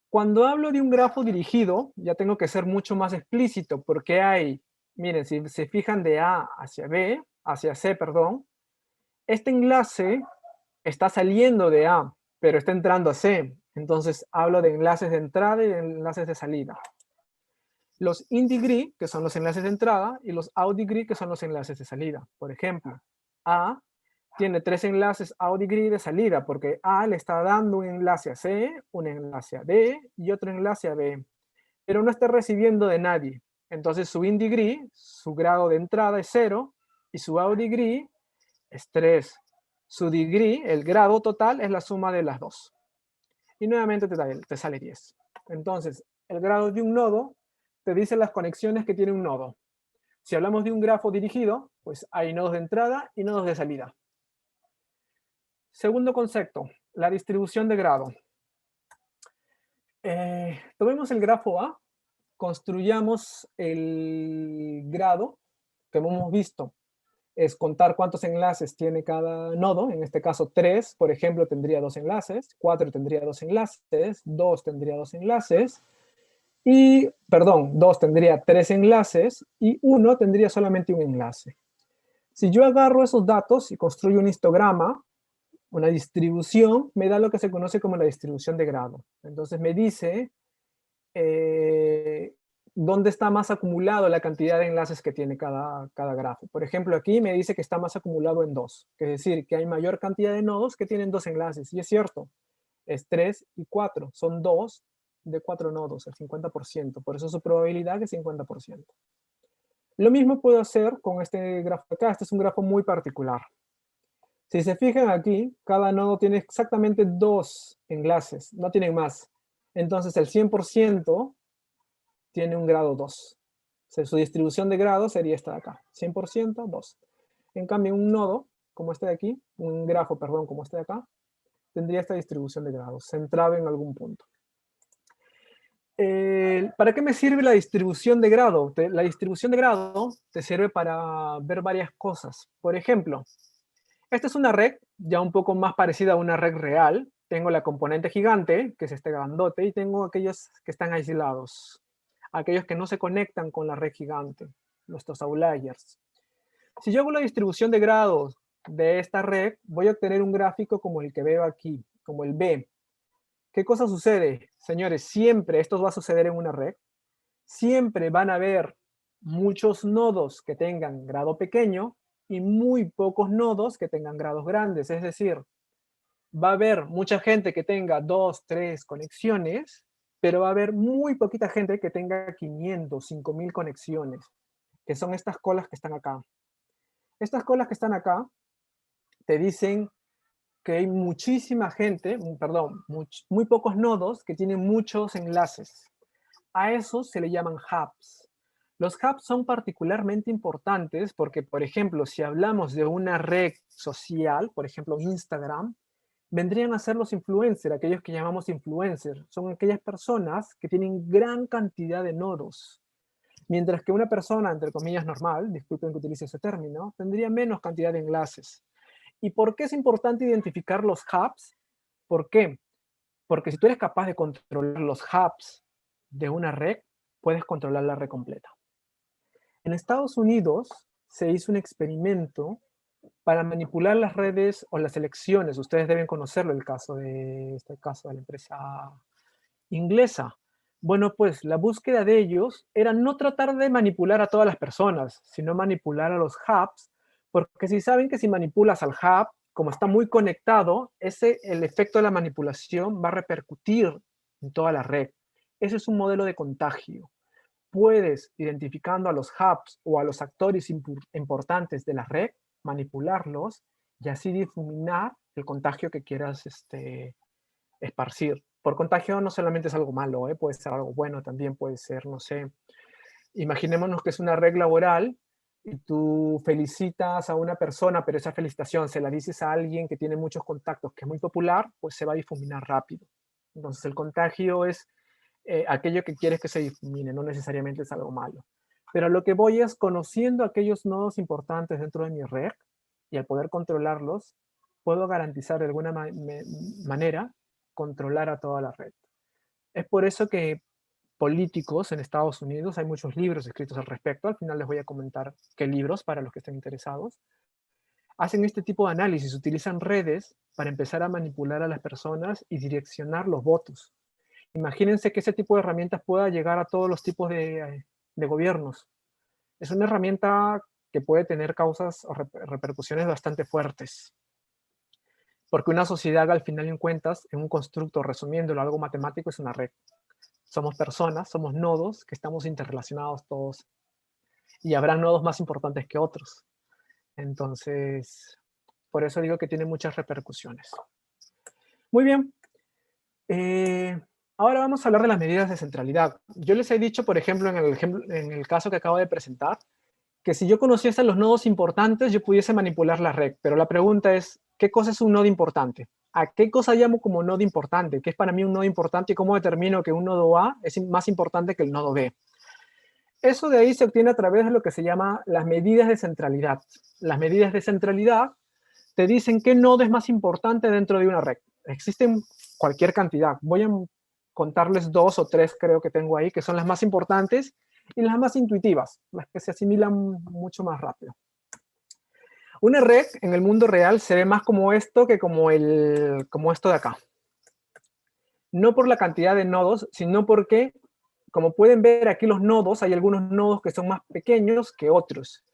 Cuando hablo de un grafo dirigido, ya tengo que ser mucho más explícito, porque hay, miren, si se fijan de A hacia B, hacia C, perdón, este enlace está saliendo de A, pero está entrando a C. Entonces hablo de enlaces de entrada y de enlaces de salida. Los in-degree, que son los enlaces de entrada, y los out-degree, que son los enlaces de salida. Por ejemplo, A tiene 3 enlaces out-degree de salida, porque A le está dando un enlace a C, un enlace a D y otro enlace a B. Pero no está recibiendo de nadie. Entonces su in-degree, su grado de entrada es 0, y su out-degree es 3. Su degree, el grado total, es la suma de las dos. Y nuevamente te sale 10. Entonces, el grado de un nodo te dice las conexiones que tiene un nodo. Si hablamos de un grafo dirigido, pues hay nodos de entrada y nodos de salida. Segundo concepto, la distribución de grado. Tomemos el grafo A, construyamos el grado que hemos visto. Es contar cuántos enlaces tiene cada nodo, en este caso 3, por ejemplo, tendría 2 enlaces, 4 tendría 2 enlaces, 2 tendría 2 enlaces, y, perdón, 2 tendría 3 enlaces, y 1 tendría solamente un enlace. Si yo agarro esos datos y construyo un histograma, una distribución, me da lo que se conoce como la distribución de grado. Entonces me dice dónde está más acumulado la cantidad de enlaces que tiene cada grafo. Por ejemplo, aquí me dice que está más acumulado en 2, que es decir, que hay mayor cantidad de nodos que tienen 2 enlaces, y es cierto, es 3 y 4, son 2 de 4 nodos, el 50%, por eso su probabilidad es 50%. Lo mismo puedo hacer con este grafo acá, este es un grafo muy particular. Si se fijan aquí, cada nodo tiene exactamente 2 enlaces, no tienen más. Entonces el 100% tiene un grado 2. O sea, su distribución de grados sería esta de acá, 100%, 2. En cambio, un nodo, como este de aquí, un grafo, perdón, como este de acá, tendría esta distribución de grados, centrado en algún punto. ¿Para qué me sirve la distribución de grado? La distribución de grado te sirve para ver varias cosas. Por ejemplo, esta es una red ya un poco más parecida a una red real. Tengo la componente gigante, que es este grandote, y tengo aquellos que están aislados, aquellos que no se conectan con la red gigante, nuestros outliers. Si yo hago la distribución de grados de esta red, voy a obtener un gráfico como el que veo aquí, como el B. ¿Qué cosa sucede? Señores, siempre esto va a suceder en una red. Siempre van a haber muchos nodos que tengan grado pequeño y muy pocos nodos que tengan grados grandes. Es decir, va a haber mucha gente que tenga 2, 3 conexiones, pero va a haber muy poquita gente que tenga 500, 5000 conexiones, que son estas colas que están acá. Estas colas que están acá te dicen que hay muchísima gente, perdón, muy pocos nodos que tienen muchos enlaces. A esos se le llaman hubs. Los hubs son particularmente importantes porque, por ejemplo, si hablamos de una red social, por ejemplo Instagram, vendrían a ser los influencers, aquellos que llamamos influencers. Son aquellas personas que tienen gran cantidad de nodos. Mientras que una persona, entre comillas, normal, disculpen que utilice ese término, tendría menos cantidad de enlaces. ¿Y por qué es importante identificar los hubs? ¿Por qué? Porque si tú eres capaz de controlar los hubs de una red, puedes controlar la red completa. En Estados Unidos se hizo un experimento para manipular las redes o las elecciones. Ustedes deben conocerlo, el caso de la empresa inglesa. Bueno, pues la búsqueda de ellos era no tratar de manipular a todas las personas, sino manipular a los hubs, porque si saben que si manipulas al hub, como está muy conectado, el efecto de la manipulación va a repercutir en toda la red. Ese es un modelo de contagio. Puedes, identificando a los hubs o a los actores importantes de la red, manipularlos y así difuminar el contagio que quieras esparcir. Por contagio no solamente es algo malo, puede ser algo bueno, también puede ser, no sé, imaginémonos que es una red laboral y tú felicitas a una persona, pero esa felicitación se la dices a alguien que tiene muchos contactos, que es muy popular, pues se va a difuminar rápido. Entonces el contagio es aquello que quieres que se difumine, no necesariamente es algo malo. Pero lo que voy es conociendo aquellos nodos importantes dentro de mi red y al poder controlarlos, puedo garantizar de alguna manera controlar a toda la red. Es por eso que políticos en Estados Unidos, hay muchos libros escritos al respecto, al final les voy a comentar qué libros para los que estén interesados, hacen este tipo de análisis, utilizan redes para empezar a manipular a las personas y direccionar los votos. Imagínense que ese tipo de herramientas pueda llegar a todos los tipos de gobiernos. Es una herramienta que puede tener causas o repercusiones bastante fuertes. Porque una sociedad, al final en cuentas, en un constructo, resumiéndolo, algo matemático, es una red. Somos personas, somos nodos que estamos interrelacionados todos. Y habrá nodos más importantes que otros. Entonces, por eso digo que tiene muchas repercusiones. Muy bien. Ahora vamos a hablar de las medidas de centralidad. Yo les he dicho, por ejemplo, en el caso que acabo de presentar, que si yo conociese los nodos importantes, yo pudiese manipular la red. Pero la pregunta es, ¿qué cosa es un nodo importante? ¿A qué cosa llamo como nodo importante? ¿Qué es para mí un nodo importante y cómo determino que un nodo A es más importante que el nodo B? Eso de ahí se obtiene a través de lo que se llama las medidas de centralidad. Las medidas de centralidad te dicen qué nodo es más importante dentro de una red. Existen cualquier cantidad. Voy a contarles 2 o 3, creo que tengo ahí, que son las más importantes y las más intuitivas, las que se asimilan mucho más rápido. Una red en el mundo real se ve más como esto que como esto de acá. No por la cantidad de nodos, sino porque, como pueden ver aquí los nodos, hay algunos nodos que son más pequeños que otros.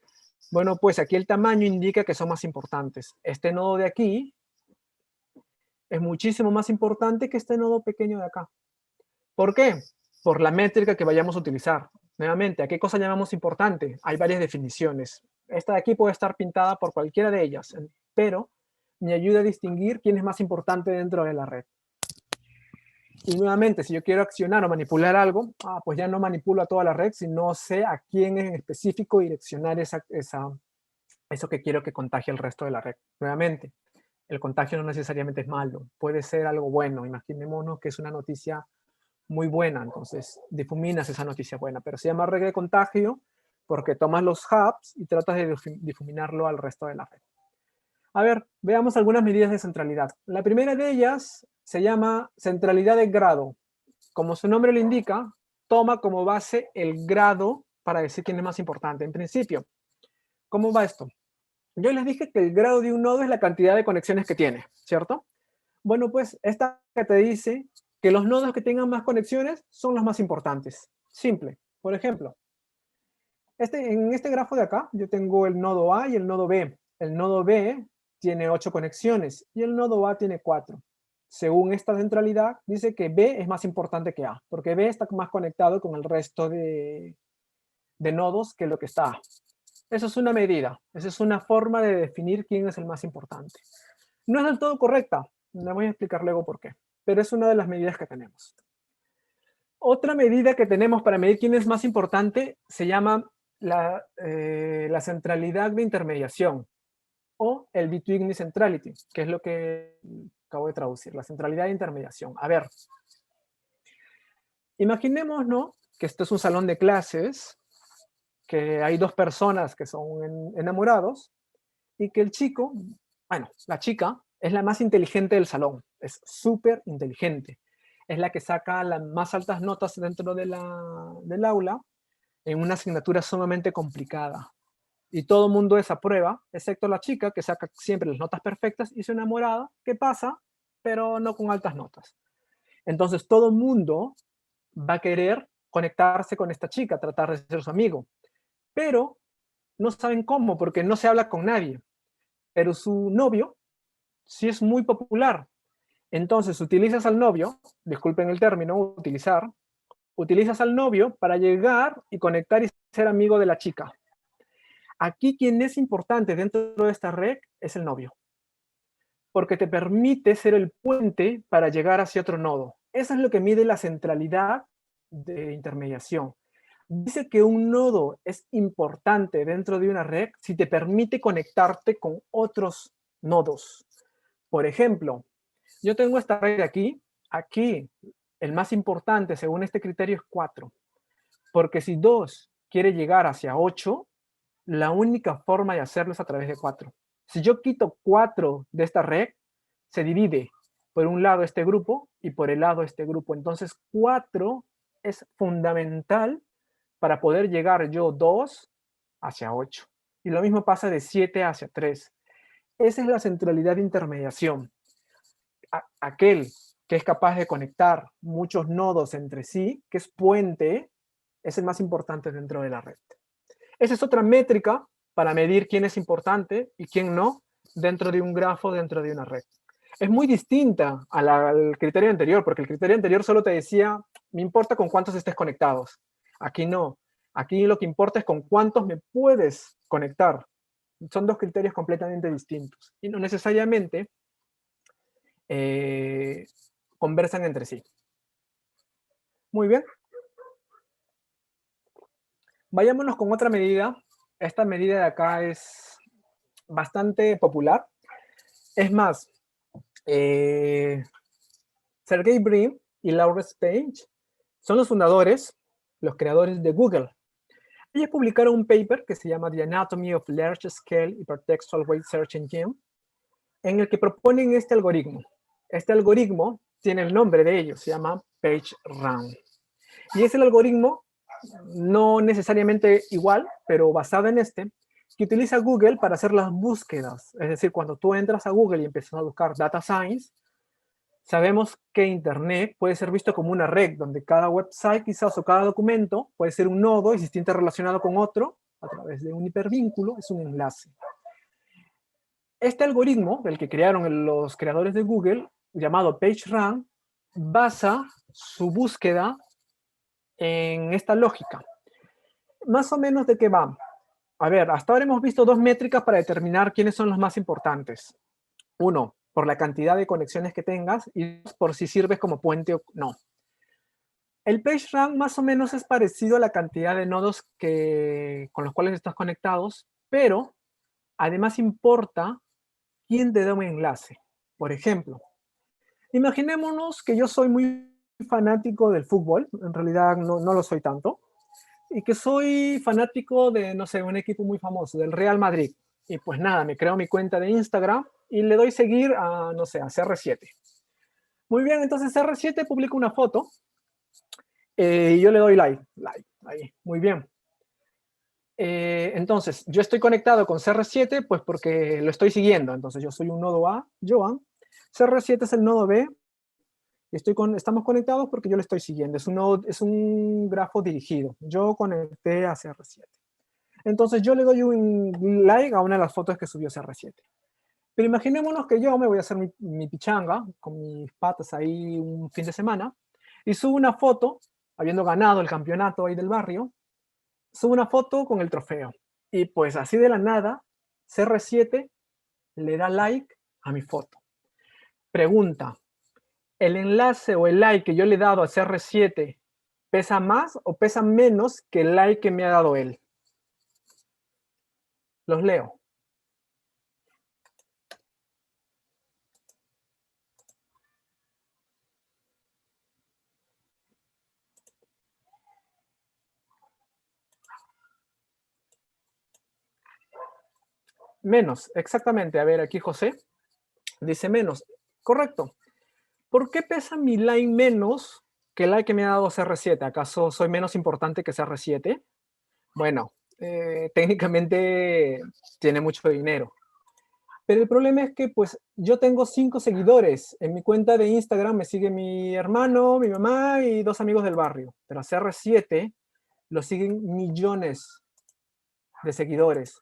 Bueno, pues aquí el tamaño indica que son más importantes. Este nodo de aquí es muchísimo más importante que este nodo pequeño de acá. ¿Por qué? Por la métrica que vayamos a utilizar. Nuevamente, ¿a qué cosa llamamos importante? Hay varias definiciones. Esta de aquí puede estar pintada por cualquiera de ellas, pero me ayuda a distinguir quién es más importante dentro de la red. Y nuevamente, si yo quiero accionar o manipular algo, pues ya no manipulo a toda la red, sino sé a quién en específico direccionar eso que quiero que contagie el resto de la red. Nuevamente, el contagio no necesariamente es malo, puede ser algo bueno. Imaginémonos que es una noticia muy buena, entonces difuminas esa noticia buena, pero se llama red de contagio porque tomas los hubs y tratas de difuminarlo al resto de la red. A ver, veamos algunas medidas de centralidad. La primera de ellas se llama centralidad de grado. Como su nombre lo indica, toma como base el grado para decir quién es más importante. En principio, ¿cómo va esto? Yo les dije que el grado de un nodo es la cantidad de conexiones que tiene, ¿cierto? Bueno, pues esta que te dice que los nodos que tengan más conexiones son los más importantes. Simple. Por ejemplo, en este grafo de acá, yo tengo el nodo A y el nodo B. El nodo B tiene 8 conexiones y el nodo A tiene 4. Según esta centralidad, dice que B es más importante que A, porque B está más conectado con el resto de nodos que lo que está A. Eso es una medida, esa es una forma de definir quién es el más importante. No es del todo correcta, le voy a explicar luego por qué, pero es una de las medidas que tenemos. Otra medida que tenemos para medir quién es más importante se llama la centralidad de intermediación o el between centrality, que es lo que acabo de traducir, la centralidad de intermediación. A ver, imaginemos, ¿no?, que esto es un salón de clases, que hay dos personas que son enamorados y que el chico, bueno, la chica es la más inteligente del salón, es súper inteligente. Es la que saca las más altas notas dentro del aula en una asignatura sumamente complicada. Y todo el mundo desaprueba, excepto la chica que saca siempre las notas perfectas y su enamorada que pasa, pero no con altas notas. Entonces todo el mundo va a querer conectarse con esta chica, tratar de ser su amigo, pero no saben cómo porque no se habla con nadie. Pero su novio sí es muy popular. Entonces utilizas al novio, disculpen el término, utilizas al novio para llegar y conectar y ser amigo de la chica. Aquí quien es importante dentro de esta red es el novio, porque te permite ser el puente para llegar hacia otro nodo. Eso es lo que mide la centralidad de intermediación. Dice que un nodo es importante dentro de una red si te permite conectarte con otros nodos. Por ejemplo, yo tengo esta red aquí. Aquí, el más importante según este criterio es 4. Porque si 2 quiere llegar hacia 8, la única forma de hacerlo es a través de 4. Si yo quito 4 de esta red, se divide por un lado este grupo y por el lado este grupo. Entonces 4 es fundamental para poder llegar yo 2 hacia 8. Y lo mismo pasa de 7 hacia 3. Esa es la centralidad de intermediación. Aquel que es capaz de conectar muchos nodos entre sí, que es puente, es el más importante dentro de la red. Esa es otra métrica para medir quién es importante y quién no dentro de un grafo, dentro de una red. Es muy distinta al criterio anterior, porque el criterio anterior solo te decía, me importa con cuántos estés conectados. Aquí no. Aquí lo que importa es con cuántos me puedes conectar. Son dos criterios completamente distintos y no necesariamente conversan entre sí. Muy bien. Vayámonos con otra medida. Esta medida de acá es bastante popular. Es más, Sergey Brin y Lawrence Page son los fundadores, los creadores de Google. Ellos publicaron un paper que se llama The Anatomy of Large Scale Hypertextual Weight Search Engine, en el que proponen este algoritmo. Este algoritmo tiene el nombre de ellos, se llama PageRank. Y es el algoritmo, no necesariamente igual, pero basado en este, que utiliza Google para hacer las búsquedas. Es decir, cuando tú entras a Google y empiezas a buscar Data Science, sabemos que Internet puede ser visto como una red, donde cada website quizás o cada documento puede ser un nodo existente relacionado con otro a través de un hipervínculo, es un enlace. Este algoritmo, el que crearon los creadores de Google, llamado PageRank, basa su búsqueda en esta lógica. Más o menos de qué va. A ver, hasta ahora hemos visto dos métricas para determinar quiénes son los más importantes. Uno, por la cantidad de conexiones que tengas y dos, por si sirves como puente o no. El PageRank más o menos es parecido a la cantidad de nodos con los cuales estás conectados, pero además importa quién te da un enlace. Por ejemplo, imaginémonos que yo soy muy fanático del fútbol, en realidad no lo soy tanto, y que soy fanático de, no sé, un equipo muy famoso, del Real Madrid. Y pues nada, me creo mi cuenta de Instagram y le doy seguir a, no sé, a CR7. Muy bien, entonces CR7 publica una foto y yo le doy like, ahí, muy bien. Entonces, yo estoy conectado con CR7 pues porque lo estoy siguiendo. Entonces, yo soy un nodo A, Joan. CR7 es el nodo B. Y estamos conectados porque yo le estoy siguiendo. Es un grafo dirigido. Yo conecté a CR7. Entonces, yo le doy un like a una de las fotos que subió CR7. Pero imaginémonos que yo me voy a hacer mi pichanga con mis patas ahí un fin de semana y subo una foto, habiendo ganado el campeonato ahí del barrio, subo una foto con el trofeo. Y pues así de la nada, CR7 le da like a mi foto. Pregunta, ¿el enlace o el like que yo le he dado a CR7 pesa más o pesa menos que el like que me ha dado él? Los leo. Menos, exactamente. A ver, aquí José dice menos. Correcto. ¿Por qué pesa mi like menos que el like que me ha dado CR7? ¿Acaso soy menos importante que CR7? Bueno, técnicamente tiene mucho dinero. Pero el problema es que pues yo tengo 5 seguidores. En mi cuenta de Instagram me sigue mi hermano, mi mamá y 2 amigos del barrio. Pero a CR7 lo siguen millones de seguidores.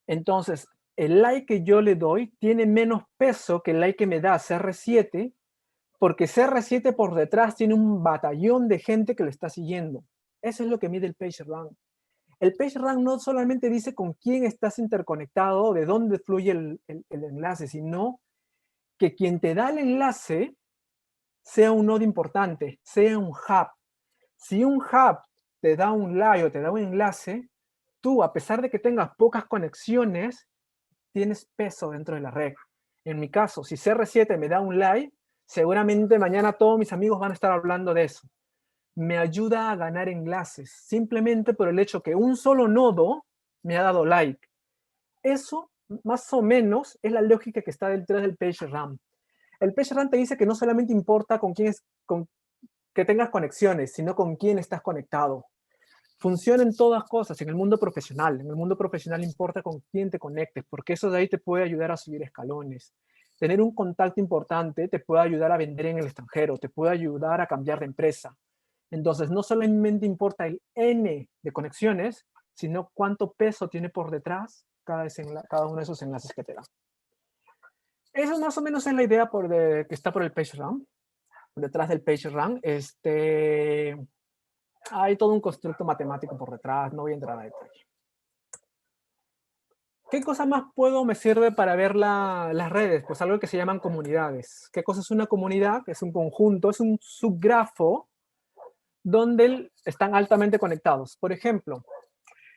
Entonces, el like que yo le doy tiene menos peso que el like que me da CR7 porque CR7 por detrás tiene un batallón de gente que lo está siguiendo. Eso es lo que mide el PageRank. El PageRank no solamente dice con quién estás interconectado, de dónde fluye el enlace, sino que quien te da el enlace sea un nodo importante, sea un hub. Si un hub te da un like o te da un enlace, tú, a pesar de que tengas pocas conexiones, tienes peso dentro de la red. En mi caso, si CR7 me da un like, seguramente mañana todos mis amigos van a estar hablando de eso. Me ayuda a ganar enlaces, simplemente por el hecho que un solo nodo me ha dado like. Eso, más o menos, es la lógica que está detrás del PageRank. El PageRank te dice que no solamente importa que tengas conexiones, sino con quién estás conectado. Funciona en todas cosas, en el mundo profesional. En el mundo profesional importa con quién te conectes, porque eso de ahí te puede ayudar a subir escalones. Tener un contacto importante te puede ayudar a vender en el extranjero, te puede ayudar a cambiar de empresa. Entonces, no solamente importa el N de conexiones, sino cuánto peso tiene por detrás cada uno de esos enlaces que te da. Eso más o menos es la idea que está por el PageRank. Detrás del PageRank, hay todo un constructo matemático por detrás, no voy a entrar a detalle. ¿Qué cosa más me sirve para ver las redes? Pues algo que se llaman comunidades. ¿Qué cosa es una comunidad? Es un conjunto, es un subgrafo donde están altamente conectados. Por ejemplo,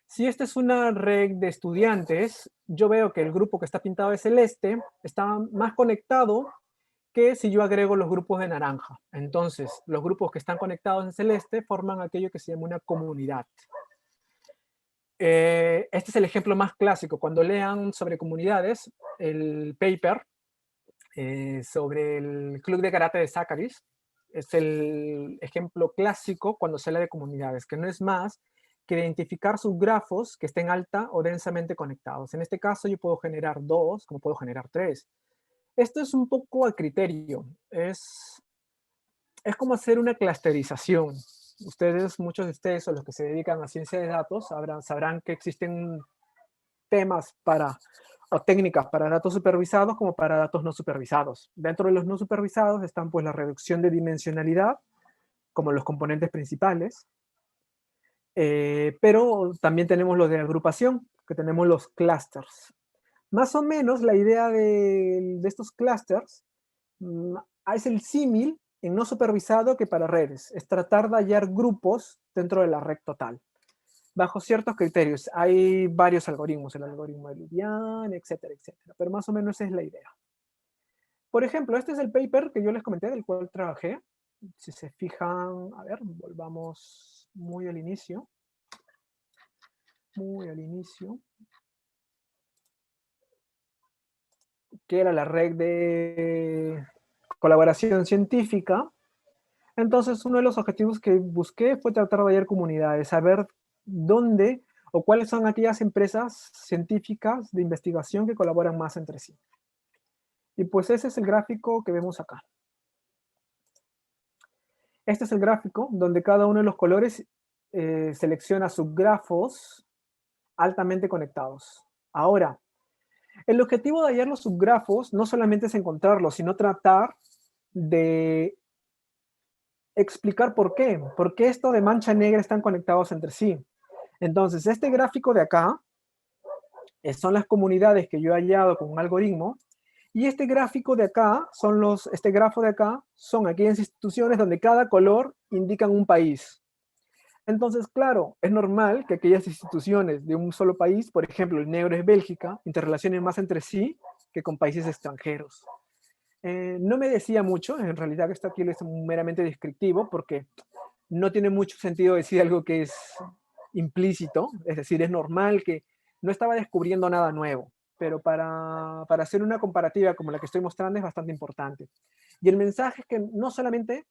si esta es una red de estudiantes, yo veo que el grupo que está pintado de celeste está más conectado que si yo agrego los grupos de naranja. Entonces, los grupos que están conectados en celeste forman aquello que se llama una comunidad. Este es el ejemplo más clásico. Cuando lean sobre comunidades, el paper sobre el club de karate de Zacharis es el ejemplo clásico cuando se habla de comunidades, que no es más que identificar subgrafos que estén alta o densamente conectados. En este caso yo puedo generar 2, como puedo generar 3. Esto es un poco a criterio. Es como hacer una clusterización. Ustedes, muchos de ustedes o los que se dedican a ciencia de datos sabrán que existen temas o técnicas para datos supervisados como para datos no supervisados. Dentro de los no supervisados están pues la reducción de dimensionalidad como los componentes principales, pero también tenemos los de agrupación, que tenemos los clusters. Más o menos la idea de estos clusters es el símil en no supervisado que para redes, es tratar de hallar grupos dentro de la red total, bajo ciertos criterios. Hay varios algoritmos, el algoritmo de Lubian, etcétera, etcétera, pero más o menos esa es la idea. Por ejemplo, este es el paper que yo les comenté, del cual trabajé. Si se fijan, a ver, volvamos muy al inicio. Que era la red de colaboración científica. Entonces, uno de los objetivos que busqué fue tratar de hallar comunidades, saber dónde o cuáles son aquellas empresas científicas de investigación que colaboran más entre sí. Y pues ese es el gráfico que vemos acá. Este es el gráfico donde cada uno de los colores selecciona subgrafos altamente conectados. Ahora, el objetivo de hallar los subgrafos no solamente es encontrarlos, sino tratar de explicar por qué esto de mancha negra están conectados entre sí. Entonces, este gráfico de acá son las comunidades que yo he hallado con un algoritmo, y este gráfico de acá este grafo de acá son aquellas instituciones donde cada color indican un país. Entonces, claro, es normal que aquellas instituciones de un solo país, por ejemplo, el negro es Bélgica, interrelacionen más entre sí que con países extranjeros. No me decía mucho, en realidad esto aquí es meramente descriptivo, porque no tiene mucho sentido decir algo que es implícito, es decir, es normal que no estaba descubriendo nada nuevo, pero para hacer una comparativa como la que estoy mostrando es bastante importante. Y el mensaje es que no solamente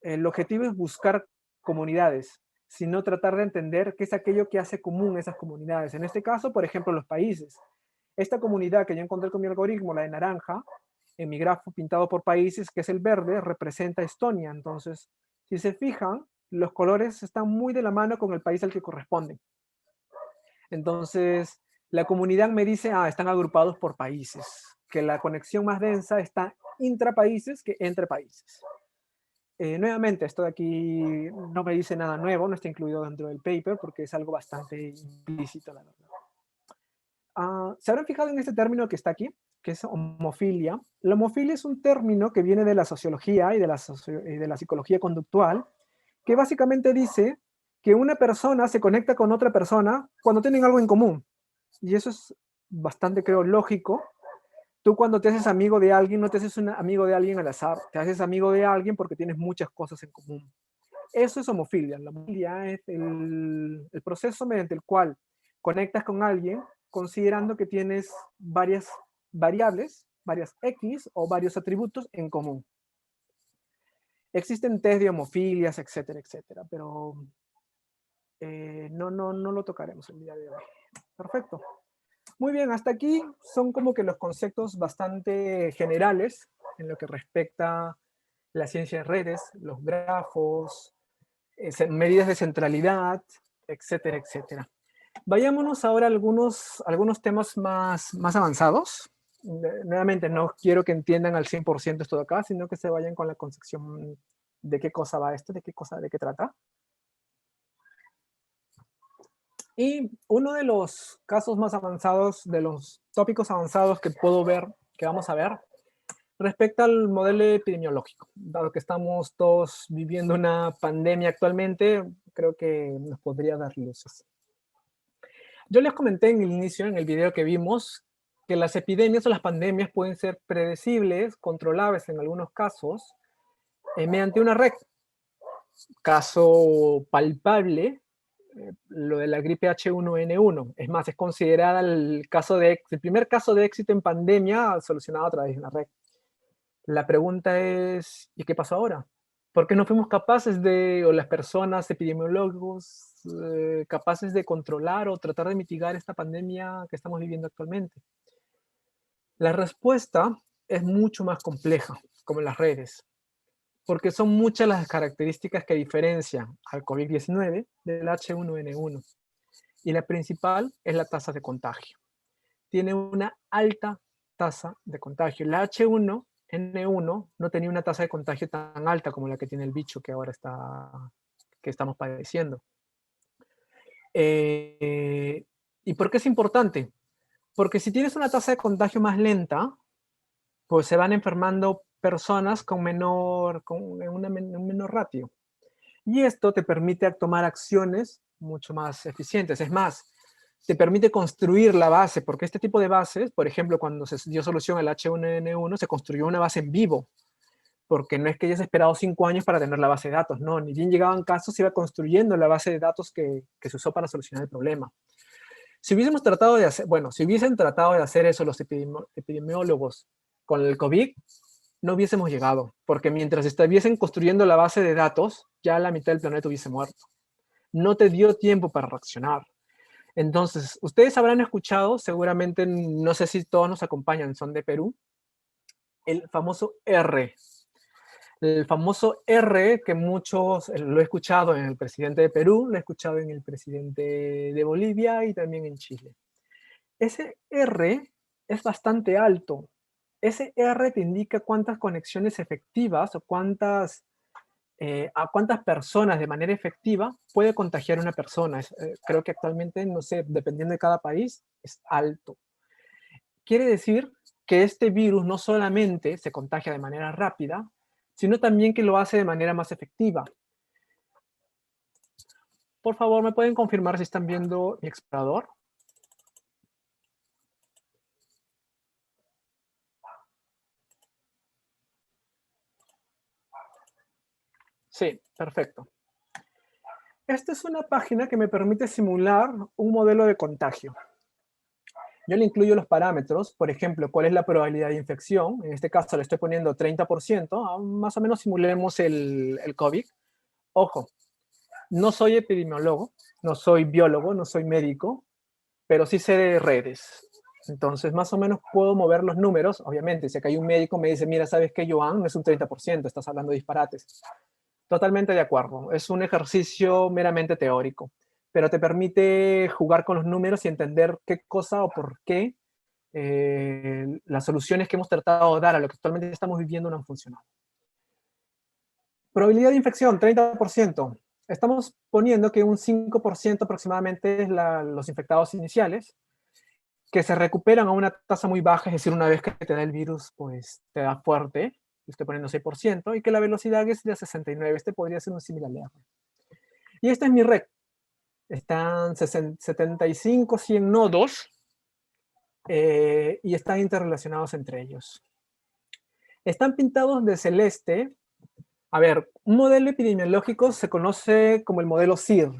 el objetivo es buscar comunidades, sino tratar de entender qué es aquello que hace común esas comunidades. En este caso, por ejemplo, los países. Esta comunidad que yo encontré con mi algoritmo, la de naranja, en mi grafo pintado por países, que es el verde, representa Estonia. Entonces, si se fijan, los colores están muy de la mano con el país al que corresponden. Entonces, la comunidad me dice, están agrupados por países, que la conexión más densa está intrapaíses que entre países. Nuevamente, esto de aquí no me dice nada nuevo, no está incluido dentro del paper porque es algo bastante implícito, la verdad. ¿Se habrán fijado en este término que está aquí? Que es homofilia. La homofilia es un término que viene de la sociología y de la psicología conductual, que básicamente dice que una persona se conecta con otra persona cuando tienen algo en común. Y eso es bastante, creo, lógico. Tú cuando te haces amigo de alguien, no te haces amigo de alguien al azar, te haces amigo de alguien porque tienes muchas cosas en común. Eso es homofilia. La homofilia es el proceso mediante el cual conectas con alguien considerando que tienes varias variables, varias X o varios atributos en común. Existen test de homofilias, etcétera, etcétera, pero no lo tocaremos el día de hoy. Perfecto. Muy bien, hasta aquí son como que los conceptos bastante generales en lo que respecta a la ciencia de redes, los grafos, medidas de centralidad, etcétera, etcétera. Vayámonos ahora a algunos temas más avanzados. Nuevamente, no quiero que entiendan al 100% esto de acá, sino que se vayan con la concepción de qué cosa va esto, de qué trata. Y uno de los casos más avanzados, de los tópicos avanzados que puedo ver, que vamos a ver, Respecto al modelo epidemiológico, dado que estamos todos viviendo una pandemia actualmente, creo que nos podría dar luces. Yo les comenté en el inicio, en el video que vimos, que las epidemias o las pandemias pueden ser predecibles, controlables en algunos casos, mediante una red. Caso palpable, lo de la gripe H1N1. Es más, es considerada el primer caso de éxito en pandemia solucionado a través de una red. La pregunta es, ¿y qué pasó ahora? ¿Por qué no fuimos capaces de, o las personas, epidemiólogos, capaces de controlar o tratar de mitigar esta pandemia que estamos viviendo actualmente? La respuesta es mucho más compleja, como en las redes, porque son muchas las características que diferencian al COVID-19 del H1N1. Y la principal es la tasa de contagio. Tiene una alta tasa de contagio. La H1N1 no tenía una tasa de contagio tan alta como la que tiene el bicho que ahora que estamos padeciendo. ¿Y por qué es importante? Porque si tienes una tasa de contagio más lenta, pues se van enfermando personas con un menor ratio. Y esto te permite tomar acciones mucho más eficientes. Es más, te permite construir la base, porque este tipo de bases, por ejemplo, cuando se dio solución al H1N1, se construyó una base en vivo, porque no es que hayas esperado 5 años para tener la base de datos, no, ni bien llegaban casos, se iba construyendo la base de datos que se usó para solucionar el problema. Si hubiésemos tratado de hacer, bueno, si hubiesen tratado de hacer eso los epidemiólogos con el COVID, no hubiésemos llegado, porque mientras estuviesen construyendo la base de datos, ya la mitad del planeta hubiese muerto. No te dio tiempo para reaccionar. Entonces, ustedes habrán escuchado, seguramente, no sé si todos nos acompañan, son de Perú, el famoso R. El famoso R que muchos lo he escuchado en el presidente de Perú, lo he escuchado en el presidente de Bolivia y también en Chile. Ese R es bastante alto. Ese R te indica cuántas conexiones efectivas o a cuántas personas de manera efectiva puede contagiar una persona. Creo que actualmente, no sé, dependiendo de cada país, es alto. Quiere decir que este virus no solamente se contagia de manera rápida, sino también que lo hace de manera más efectiva. Por favor, ¿me pueden confirmar si están viendo mi explorador? Sí, perfecto. Esta es una página que me permite simular un modelo de contagio. Yo le incluyo los parámetros, por ejemplo, cuál es la probabilidad de infección. En este caso le estoy poniendo 30%, más o menos simulemos el COVID. Ojo, no soy epidemiólogo, no soy biólogo, no soy médico, pero sí sé de redes. Entonces, más o menos puedo mover los números. Obviamente, si acá hay un médico me dice, mira, ¿sabes qué, Joan? No es un 30%, estás hablando de disparates. Totalmente de acuerdo. Es un ejercicio meramente teórico, pero te permite jugar con los números y entender qué cosa o por qué las soluciones que hemos tratado de dar a lo que actualmente estamos viviendo no han funcionado. Probabilidad de infección, 30%. Estamos poniendo que un 5% aproximadamente es los infectados iniciales, que se recuperan a una tasa muy baja, es decir, una vez que te da el virus, pues te da fuerte, estoy poniendo 6%, y que la velocidad es de 69, este podría ser un similar R. Y esta es mi red. Están 75, 100 nodos, y están interrelacionados entre ellos. Están pintados de celeste. A ver, un modelo epidemiológico se conoce como el modelo SIR.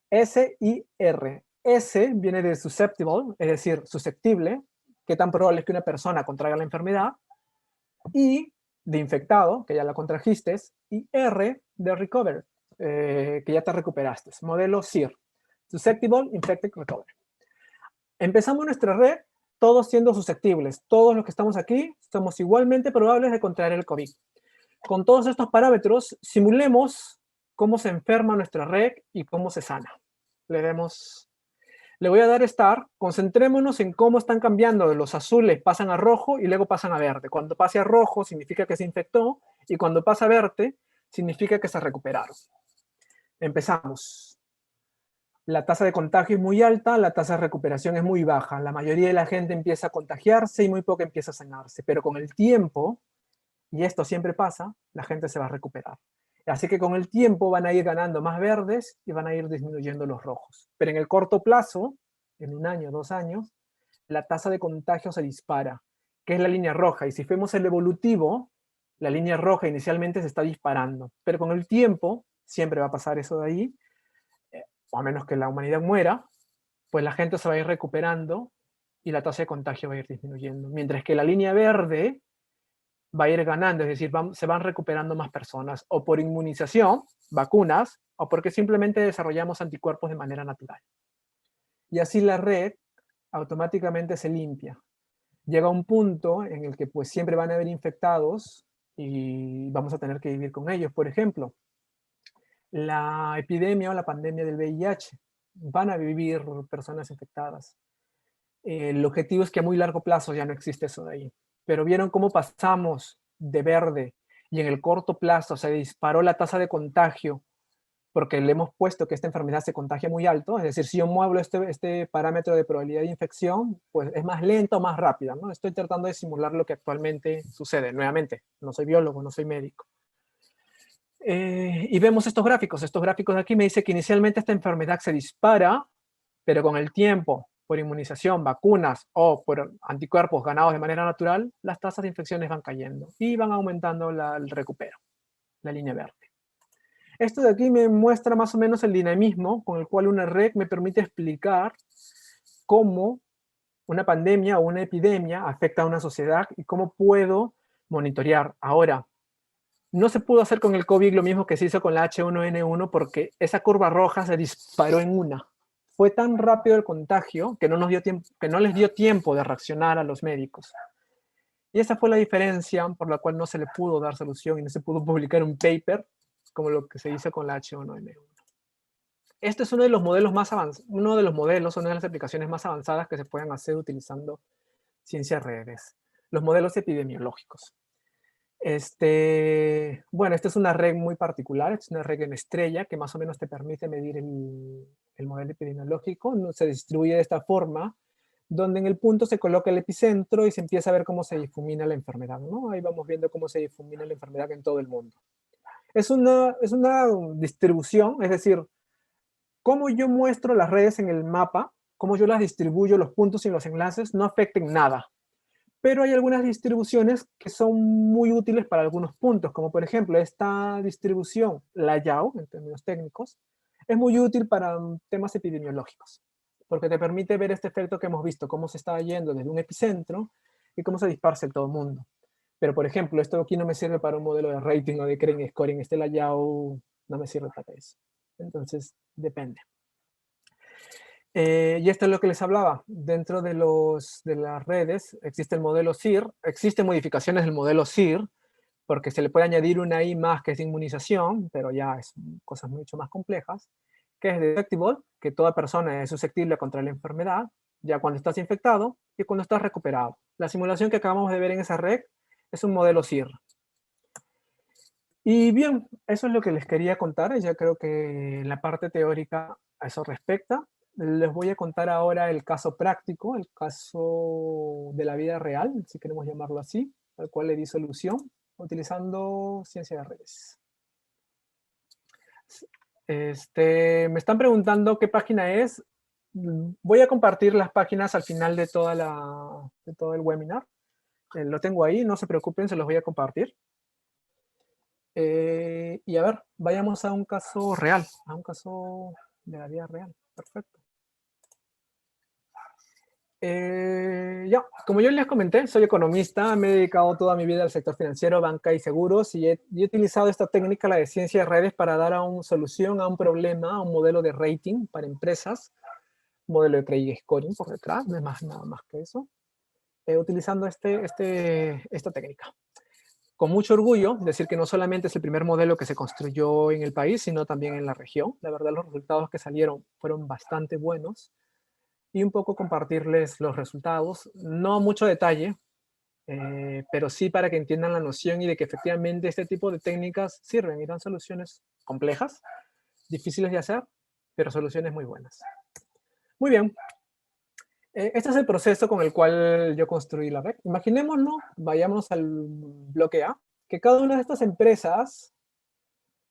S-I-R. S viene de susceptible, es decir, susceptible, qué tan probable es que una persona contraiga la enfermedad, I de infectado, que ya la contrajiste, y R de recover, que ya te recuperaste. Modelo SIR. Susceptible, Infected, Recover. Empezamos nuestra red todos siendo susceptibles. Todos los que estamos aquí somos igualmente probables de contraer el COVID. Con todos estos parámetros, simulemos cómo se enferma nuestra red y cómo se sana. Le voy a dar Start. Concentrémonos en cómo están cambiando. De los azules pasan a rojo y luego pasan a verde. Cuando pase a rojo significa que se infectó y cuando pasa a verde significa que se recuperaron. Empezamos. la tasa de contagio es muy alta, la tasa de recuperación es muy baja. La mayoría de la gente empieza a contagiarse y muy poca empieza a sanarse. Pero con el tiempo, y esto siempre pasa, la gente se va a recuperar. Así que con el tiempo van a ir ganando más verdes y van a ir disminuyendo los rojos. Pero en el corto plazo, en 1 año, 2 años, la tasa de contagio se dispara, que es la línea roja. Y si vemos el evolutivo, la línea roja inicialmente se está disparando. Pero con el tiempo, siempre va a pasar eso de ahí, o a menos que la humanidad muera, pues la gente se va a ir recuperando y la tasa de contagio va a ir disminuyendo. Mientras que la línea verde va a ir ganando, es decir, se van recuperando más personas, o por inmunización, vacunas, o porque simplemente desarrollamos anticuerpos de manera natural. Y así la red automáticamente se limpia. Llega un punto en el que pues siempre van a haber infectados y vamos a tener que vivir con ellos. Por ejemplo, la epidemia o la pandemia del VIH, van a vivir personas infectadas. El objetivo es que a muy largo plazo ya no existe eso de ahí. Pero vieron cómo pasamos de verde y en el corto plazo se disparó la tasa de contagio porque le hemos puesto que esta enfermedad se contagia muy alto. Es decir, si yo muevo este parámetro de probabilidad de infección, pues es más lento o más rápida, ¿no? Estoy tratando de simular lo que actualmente sucede. Nuevamente, no soy biólogo, no soy médico. Y vemos estos gráficos. Estos gráficos de aquí me dicen que inicialmente esta enfermedad se dispara, pero con el tiempo, por inmunización, vacunas o por anticuerpos ganados de manera natural, las tasas de infecciones van cayendo y van aumentando el recupero, la línea verde. Esto de aquí me muestra más o menos el dinamismo con el cual una red me permite explicar cómo una pandemia o una epidemia afecta a una sociedad y cómo puedo monitorear. Ahora, no se pudo hacer con el COVID lo mismo que se hizo con la H1N1 porque esa curva roja se disparó en una. Fue tan rápido el contagio que no les dio tiempo de reaccionar a los médicos. Y esa fue la diferencia por la cual no se le pudo dar solución y no se pudo publicar un paper como lo que se hizo con la H1N1. Este es uno de los modelos más avanzados, una de las aplicaciones más avanzadas que se pueden hacer utilizando ciencias redes, los modelos epidemiológicos. Bueno, esta es una red muy particular, es una red en estrella que más o menos te permite medir el modelo epidemiológico. Se distribuye de esta forma, donde en el punto se coloca el epicentro y se empieza a ver cómo se difumina la enfermedad, ¿no? Ahí vamos viendo cómo se difumina la enfermedad en todo el mundo. Es una distribución, es decir, cómo yo muestro las redes en el mapa, cómo yo las distribuyo, los puntos y los enlaces, no afecten nada. Pero hay algunas distribuciones que son muy útiles para algunos puntos, como por ejemplo esta distribución, la YAO, en términos técnicos, es muy útil para temas epidemiológicos, porque te permite ver este efecto que hemos visto, cómo se está yendo desde un epicentro y cómo se dispersa en todo el mundo. Pero por ejemplo, esto aquí no me sirve para un modelo de rating o de Crane Scoring, la YAO no me sirve para eso. Entonces, depende. Y esto es lo que les hablaba. Dentro de las redes existe el modelo SIR, existen modificaciones del modelo SIR, porque se le puede añadir una I más que es de inmunización, pero ya es cosas mucho más complejas, que es detectable, que toda persona es susceptible contra la enfermedad, ya cuando estás infectado y cuando estás recuperado. La simulación que acabamos de ver en esa red es un modelo SIR. Y bien, eso es lo que les quería contar. Ya creo que en la parte teórica a eso respecta. Les voy a contar ahora el caso práctico, el caso de la vida real, si queremos llamarlo así, al cual le di solución utilizando ciencia de redes. Me están preguntando qué página es. Voy a compartir las páginas al final de todo el webinar. Lo tengo ahí, no se preocupen, se los voy a compartir. Y a ver, vayamos a un caso real, a un caso de la vida real. Perfecto. Ya, como yo les comenté, soy economista, me he dedicado toda mi vida al sector financiero, banca y seguros, y he utilizado esta técnica, la de ciencia de redes, para dar una solución a un problema, a un modelo de rating para empresas, modelo de credit scoring por detrás, no es nada más que eso, utilizando esta técnica. Con mucho orgullo decir que no solamente es el primer modelo que se construyó en el país, sino también en la región. La verdad, los resultados que salieron fueron bastante buenos. Y un poco compartirles los resultados, no mucho detalle, pero sí para que entiendan la noción y de que efectivamente este tipo de técnicas sirven y dan soluciones complejas, difíciles de hacer, pero soluciones muy buenas. Muy bien. Este es el proceso con el cual yo construí la red. Imaginémonos, vayamos al bloque A, que cada una de estas empresas,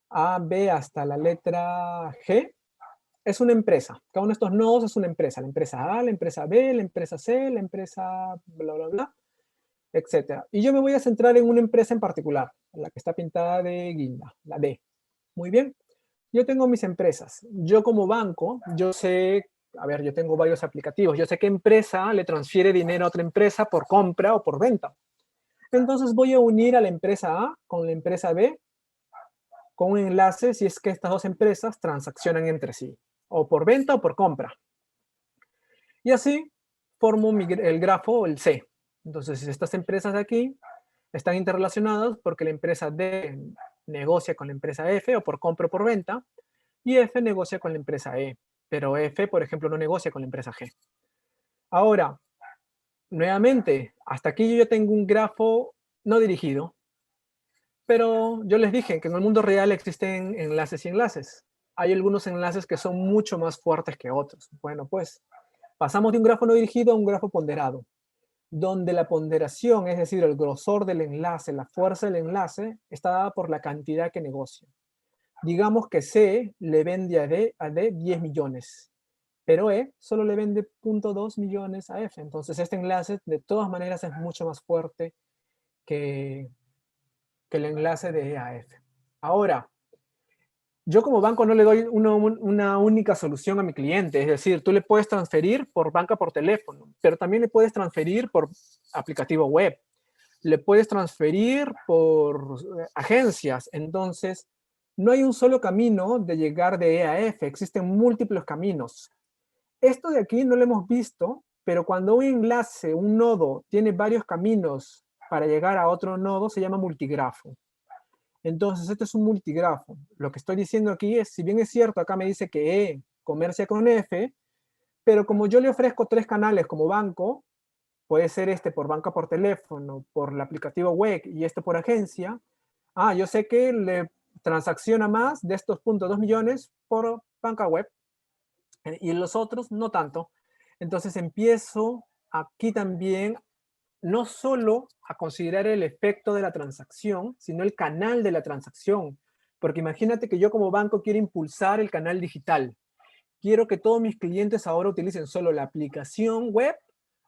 A, B, hasta la letra G, es una empresa. Cada uno de estos nodos es una empresa. La empresa A, la empresa B, la empresa C, la empresa bla, bla, bla, etcétera. Y yo me voy a centrar en una empresa en particular, la que está pintada de guinda, la D. Muy bien. Yo tengo mis empresas. Yo como banco, yo sé, a ver, yo tengo varios aplicativos. Yo sé qué empresa le transfiere dinero a otra empresa por compra o por venta. Entonces voy a unir a la empresa A con la empresa B con un enlace si es que estas dos empresas transaccionan entre sí, o por venta o por compra. Y así formo el grafo, el C. Entonces, estas empresas de aquí están interrelacionadas porque la empresa D negocia con la empresa F o por compra o por venta, y F negocia con la empresa E, pero F, por ejemplo, no negocia con la empresa G. Ahora, nuevamente, hasta aquí yo ya tengo un grafo no dirigido, pero yo les dije que en el mundo real existen enlaces y enlaces. Hay algunos enlaces que son mucho más fuertes que otros. Bueno, pues pasamos de un grafo no dirigido a un grafo ponderado, donde la ponderación, es decir, el grosor del enlace, la fuerza del enlace, está dada por la cantidad que negocia. Digamos que C le vende a D 10 millones, pero E solo le vende 0.2 millones a F. Entonces este enlace de todas maneras es mucho más fuerte que el enlace de E a F. Ahora, yo como banco no le doy una única solución a mi cliente, es decir, tú le puedes transferir por banca por teléfono, pero también le puedes transferir por aplicativo web, le puedes transferir por agencias. Entonces, no hay un solo camino de llegar de E a F, existen múltiples caminos. Esto de aquí no lo hemos visto, pero cuando un enlace, un nodo, tiene varios caminos para llegar a otro nodo, se llama multigrafo. Entonces, este es un multigrafo. Lo que estoy diciendo aquí es, si bien es cierto, acá me dice que E comercia con F, pero como yo le ofrezco 3 canales como banco, puede ser este por banca por teléfono, por el aplicativo web y este por agencia, yo sé que le transacciona más de estos 0.2 millones por banca web y los otros no tanto. Entonces empiezo aquí también no solo a considerar el efecto de la transacción, sino el canal de la transacción. Porque imagínate que yo como banco quiero impulsar el canal digital. Quiero que todos mis clientes ahora utilicen solo la aplicación web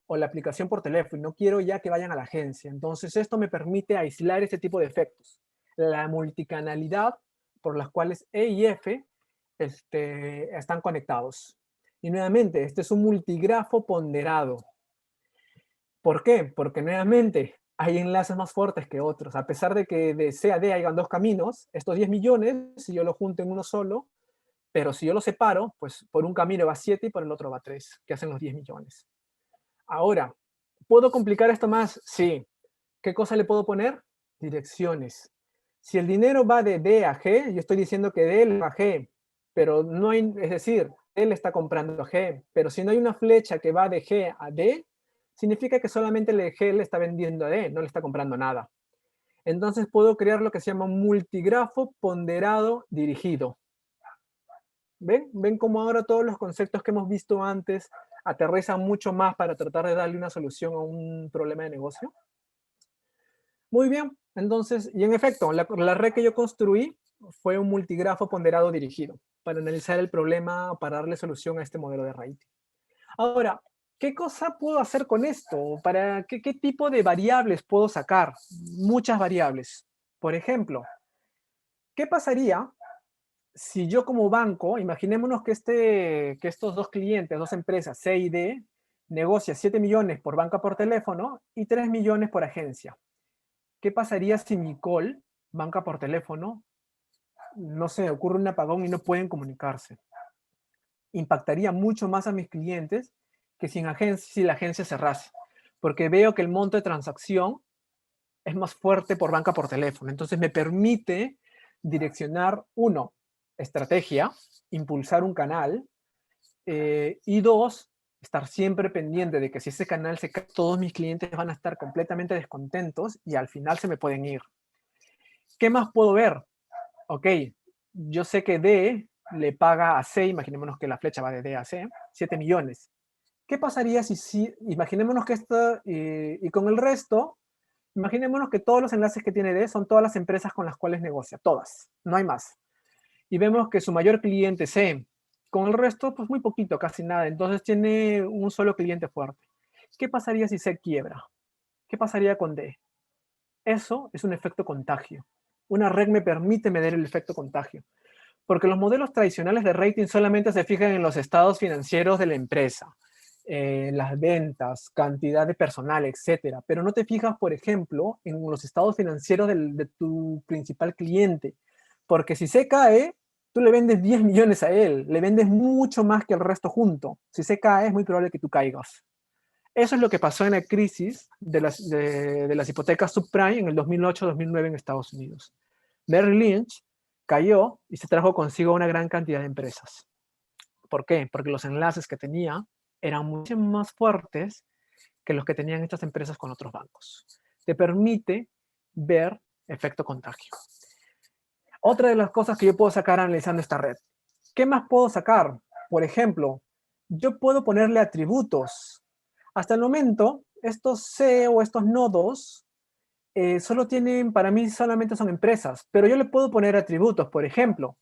o la aplicación por teléfono y no quiero ya que vayan a la agencia. Entonces esto me permite aislar este tipo de efectos. La multicanalidad por las cuales E y F están conectados. Y nuevamente, este es un multigrafo ponderado. ¿Por qué? Porque nuevamente hay enlaces más fuertes que otros. A pesar de que de C a D hayan 2 caminos, estos 10 millones, si yo lo junto en uno solo, pero si yo lo separo, pues por un camino va 7 y por el otro va 3, que hacen los 10 millones. Ahora, ¿puedo complicar esto más? Sí. ¿Qué cosa le puedo poner? Direcciones. Si el dinero va de D a G, yo estoy diciendo que D va a G, pero no hay, es decir, él está comprando a G, pero si no hay una flecha que va de G a D, significa que solamente el G le está vendiendo a D, no le está comprando nada. Entonces puedo crear lo que se llama un multigrafo ponderado dirigido. ¿Ven? ¿Ven cómo ahora todos los conceptos que hemos visto antes aterrizan mucho más para tratar de darle una solución a un problema de negocio? Muy bien, entonces, y en efecto, la red que yo construí fue un multigrafo ponderado dirigido para analizar el problema, para darle solución a este modelo de rating. Ahora, ¿qué cosa puedo hacer con esto? ¿Qué tipo de variables puedo sacar? Muchas variables. Por ejemplo, ¿qué pasaría si yo como banco, imaginémonos que estos dos clientes, dos empresas, C y D, negocia 7 millones por banca por teléfono y 3 millones por agencia? ¿Qué pasaría si mi call, banca por teléfono, no sé, ocurre un apagón y no pueden comunicarse? Impactaría mucho más a mis clientes que si la agencia cerrase, porque veo que el monto de transacción es más fuerte por banca por teléfono. Entonces me permite direccionar, uno, estrategia, impulsar un canal, y dos, estar siempre pendiente de que si ese canal se cae, todos mis clientes van a estar completamente descontentos y al final se me pueden ir. ¿Qué más puedo ver? Ok, yo sé que D le paga a C, imaginémonos que la flecha va de D a C, 7 millones. ¿Qué pasaría si imaginémonos que esto, y con el resto, imaginémonos que todos los enlaces que tiene D son todas las empresas con las cuales negocia, todas, no hay más. Y vemos que su mayor cliente C, con el resto, pues muy poquito, casi nada, entonces tiene un solo cliente fuerte. ¿Qué pasaría si C quiebra? ¿Qué pasaría con D? Eso es un efecto contagio. Una red me permite medir el efecto contagio, porque los modelos tradicionales de rating solamente se fijan en los estados financieros de la empresa, las ventas, cantidad de personal, etcétera, pero no te fijas, por ejemplo, en los estados financieros de tu principal cliente, porque si se cae, tú le vendes 10 millones a él, le vendes mucho más que el resto junto. Si se cae, es muy probable que tú caigas. Eso es lo que pasó en la crisis de las hipotecas subprime en el 2008-2009 en Estados Unidos. Merrill Lynch cayó y se trajo consigo una gran cantidad de empresas. ¿Por qué? Porque los enlaces que tenía eran mucho más fuertes que los que tenían estas empresas con otros bancos. Te permite ver efecto contagio. Otra de las cosas que yo puedo sacar analizando esta red. ¿Qué más puedo sacar? Por ejemplo, yo puedo ponerle atributos. Hasta el momento, estos C o estos nodos solo tienen, para mí solamente son empresas, pero yo le puedo poner atributos. Por ejemplo,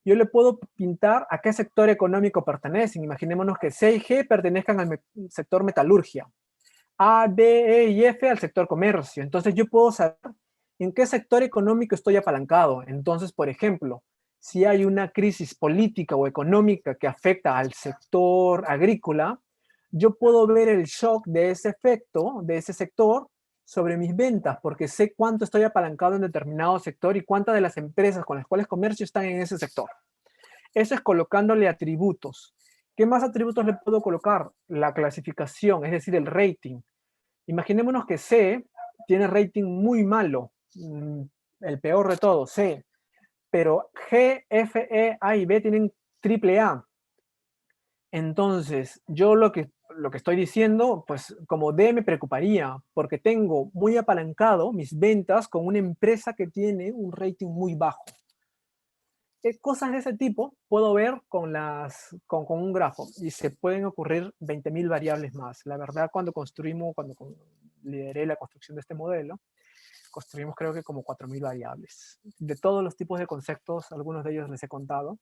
yo le puedo pintar a qué sector económico pertenecen. Imaginémonos que C y G pertenezcan al sector metalurgia, A, B, E y F al sector comercio. Entonces yo puedo saber en qué sector económico estoy apalancado. Entonces, por ejemplo, si hay una crisis política o económica que afecta al sector agrícola, yo puedo ver el shock de ese efecto, de ese sector, sobre mis ventas, porque sé cuánto estoy apalancado en determinado sector y cuántas de las empresas con las cuales comercio están en ese sector. Eso es colocándole atributos. ¿Qué más atributos le puedo colocar? La clasificación, es decir, el rating. Imaginémonos que C tiene rating muy malo, el peor de todos, C, pero G, F, E, A y B tienen triple A. Entonces, yo lo que estoy diciendo, pues como D me preocuparía, porque tengo muy apalancado mis ventas con una empresa que tiene un rating muy bajo. Cosas de ese tipo puedo ver con un grafo y se pueden ocurrir 20.000 variables más. La verdad, cuando lideré la construcción de este modelo, construimos creo que como 4.000 variables. De todos los tipos de conceptos, algunos de ellos les he contado.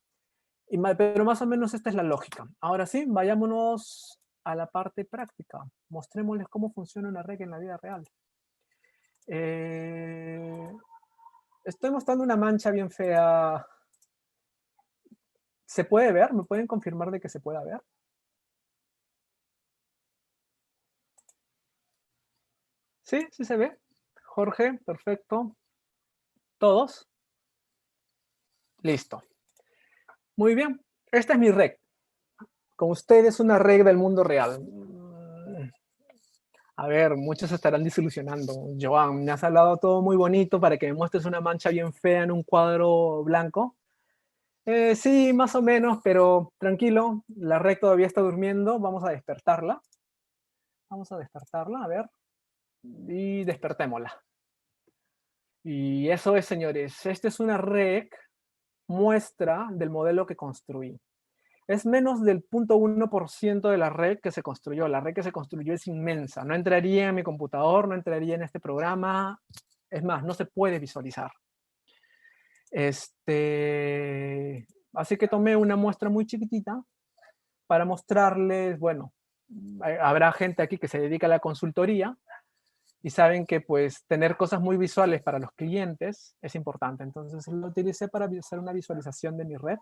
Pero más o menos esta es la lógica. Ahora sí, vayámonos a la parte práctica. Mostrémosles cómo funciona una red en la vida real. Estoy mostrando una mancha bien fea. ¿Se puede ver? ¿Me pueden confirmar de que se pueda ver? Sí, sí se ve. Jorge, perfecto. ¿Todos? Listo. Muy bien. Esta es mi red. Con ustedes una red del mundo real. A ver, muchos se estarán desilusionando. Joan, me has hablado todo muy bonito para que me muestres una mancha bien fea en un cuadro blanco. Sí, más o menos, pero tranquilo, la red todavía está durmiendo. Vamos a despertarla. Vamos a despertarla, a ver. Y despertémosla. Y eso es, señores. Esta es una red muestra del modelo que construí. Es menos del 0.1% de la red que se construyó. La red que se construyó es inmensa. No entraría en mi computador, no entraría en este programa. Es más, no se puede visualizar. Así que tomé una muestra muy chiquitita para mostrarles, bueno, habrá gente aquí que se dedica a la consultoría y saben que pues tener cosas muy visuales para los clientes es importante. Entonces lo utilicé para hacer una visualización de mi red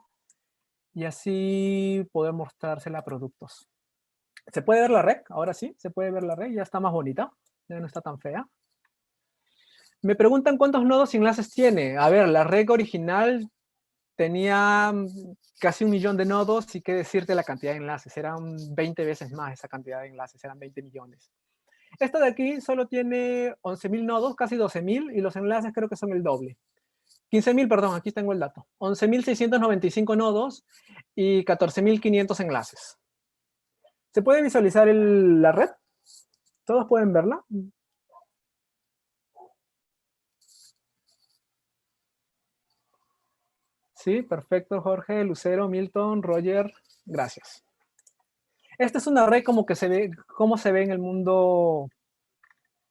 y así poder mostrársela a productos. ¿Se puede ver la red? Ahora sí, se puede ver la red, ya está más bonita, ya no está tan fea. Me preguntan cuántos nodos y enlaces tiene. A ver, la red original tenía casi 1 millón de nodos y qué decirte la cantidad de enlaces. Eran 20 veces más esa cantidad de enlaces, eran 20 millones. Esta de aquí solo tiene 11.000 nodos, casi 12.000, y los enlaces creo que son el doble. 15.000, perdón, aquí tengo el dato. 11.695 nodos y 14.500 enlaces. ¿Se puede visualizar la red? ¿Todos pueden verla? Sí, perfecto, Jorge, Lucero, Milton, Roger, gracias. Esta es una red como que se ve, cómo se ve en el mundo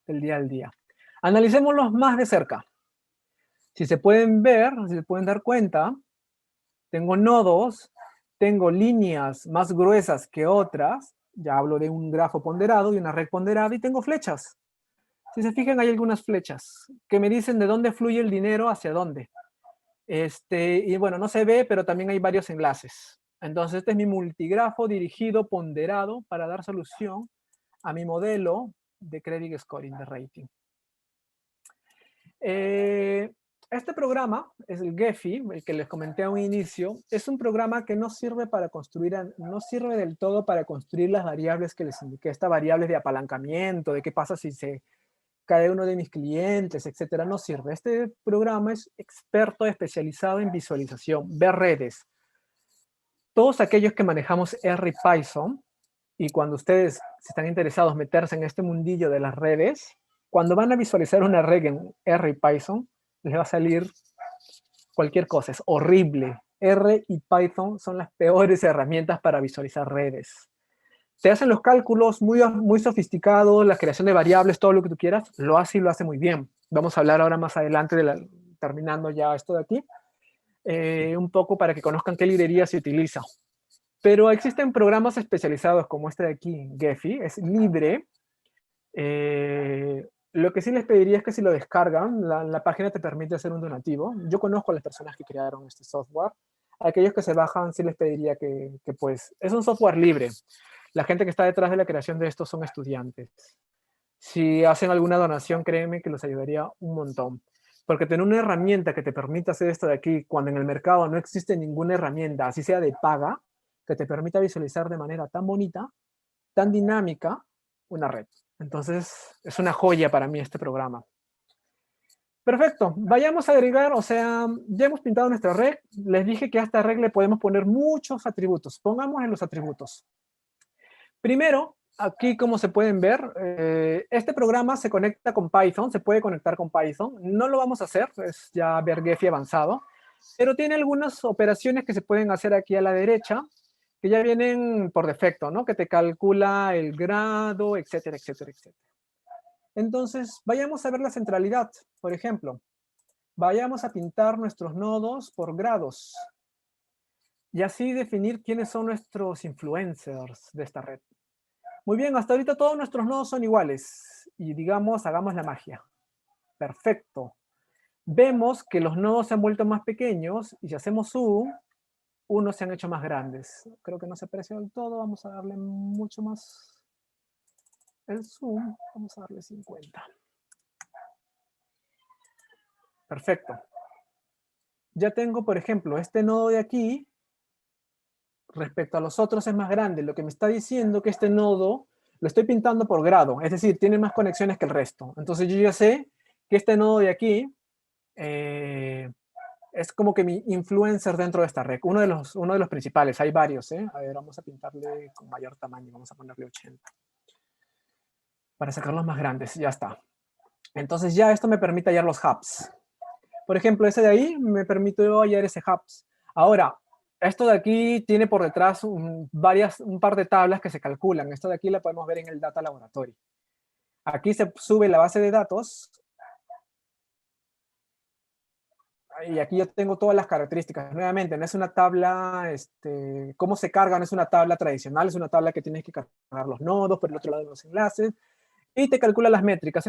del día al día. Analicémoslos más de cerca. Si se pueden ver, si se pueden dar cuenta, tengo nodos, tengo líneas más gruesas que otras, ya hablo de un grafo ponderado y una red ponderada, y tengo flechas. Si se fijan, hay algunas flechas que me dicen de dónde fluye el dinero hacia dónde. Y bueno, no se ve, pero también hay varios enlaces. Entonces, este es mi multigrafo dirigido, ponderado, para dar solución a mi modelo de credit scoring, de rating. Este programa es el Gephi, el que les comenté a un inicio. Es un programa que no sirve para construir, no sirve del todo para construir las variables que les indiqué, estas variables de apalancamiento, de qué pasa si se cae uno de mis clientes, etcétera, no sirve. Este programa es experto especializado en visualización, ver redes. Todos aquellos que manejamos R y Python, y cuando ustedes están interesados en meterse en este mundillo de las redes, cuando van a visualizar una red en R y Python, les va a salir cualquier cosa, es horrible. R y Python son las peores herramientas para visualizar redes. Te hacen los cálculos muy sofisticados, la creación de variables, todo lo que tú quieras, lo hace y lo hace muy bien. Vamos a hablar ahora más adelante, terminando ya esto de aquí, un poco para que conozcan qué librería se utiliza. Pero existen programas especializados como este de aquí, Gephi, es libre. Lo que sí les pediría es que si lo descargan, la página te permite hacer un donativo. Yo conozco a las personas que crearon este software. A aquellos que se bajan, sí les pediría que pues, es un software libre. La gente que está detrás de la creación de esto son estudiantes. Si hacen alguna donación, créeme que los ayudaría un montón. Porque tener una herramienta que te permita hacer esto de aquí, cuando en el mercado no existe ninguna herramienta, así sea de paga, que te permita visualizar de manera tan bonita, tan dinámica, una red. Entonces, es una joya para mí este programa. Perfecto, vayamos a agregar, o sea, ya hemos pintado nuestra red. Les dije que a esta red le podemos poner muchos atributos. Pongamos en los atributos. Primero, aquí como se pueden ver, este programa se conecta con Python, se puede conectar con Python. No lo vamos a hacer, es ya ver Gephi avanzado, pero tiene algunas operaciones que se pueden hacer aquí a la derecha, que ya vienen por defecto, ¿no? Que te calcula el grado, etcétera, etcétera, etcétera. Entonces, vayamos a ver la centralidad, por ejemplo. Vayamos a pintar nuestros nodos por grados y así definir quiénes son nuestros influencers de esta red. Muy bien, hasta ahorita todos nuestros nodos son iguales. Y digamos, hagamos la magia. Perfecto. Vemos que los nodos se han vuelto más pequeños y si hacemos zoom, unos se han hecho más grandes. Creo que no se aprecia del todo. Vamos a darle mucho más el zoom. Vamos a darle 50. Perfecto. Ya tengo, por ejemplo, este nodo de aquí. Respecto a los otros es más grande. Lo que me está diciendo que este nodo lo estoy pintando por grado, es decir, tiene más conexiones que el resto. Entonces yo ya sé que este nodo de aquí es como que mi influencer dentro de esta red, uno de los principales, hay varios. A ver, vamos a pintarle con mayor tamaño, vamos a ponerle 80. Para sacarlos más grandes, ya está. Entonces ya esto me permite hallar los hubs. Por ejemplo, ese de ahí me permitió hallar ese hubs. Ahora, esto de aquí tiene por detrás un par de tablas que se calculan. Esto de aquí la podemos ver en el Data Laboratory. Aquí se sube la base de datos. Y aquí yo tengo todas las características. Nuevamente, no es una tabla, cómo se carga, no es una tabla tradicional, es una tabla que tienes que cargar los nodos, por el otro lado los enlaces, y te calcula las métricas.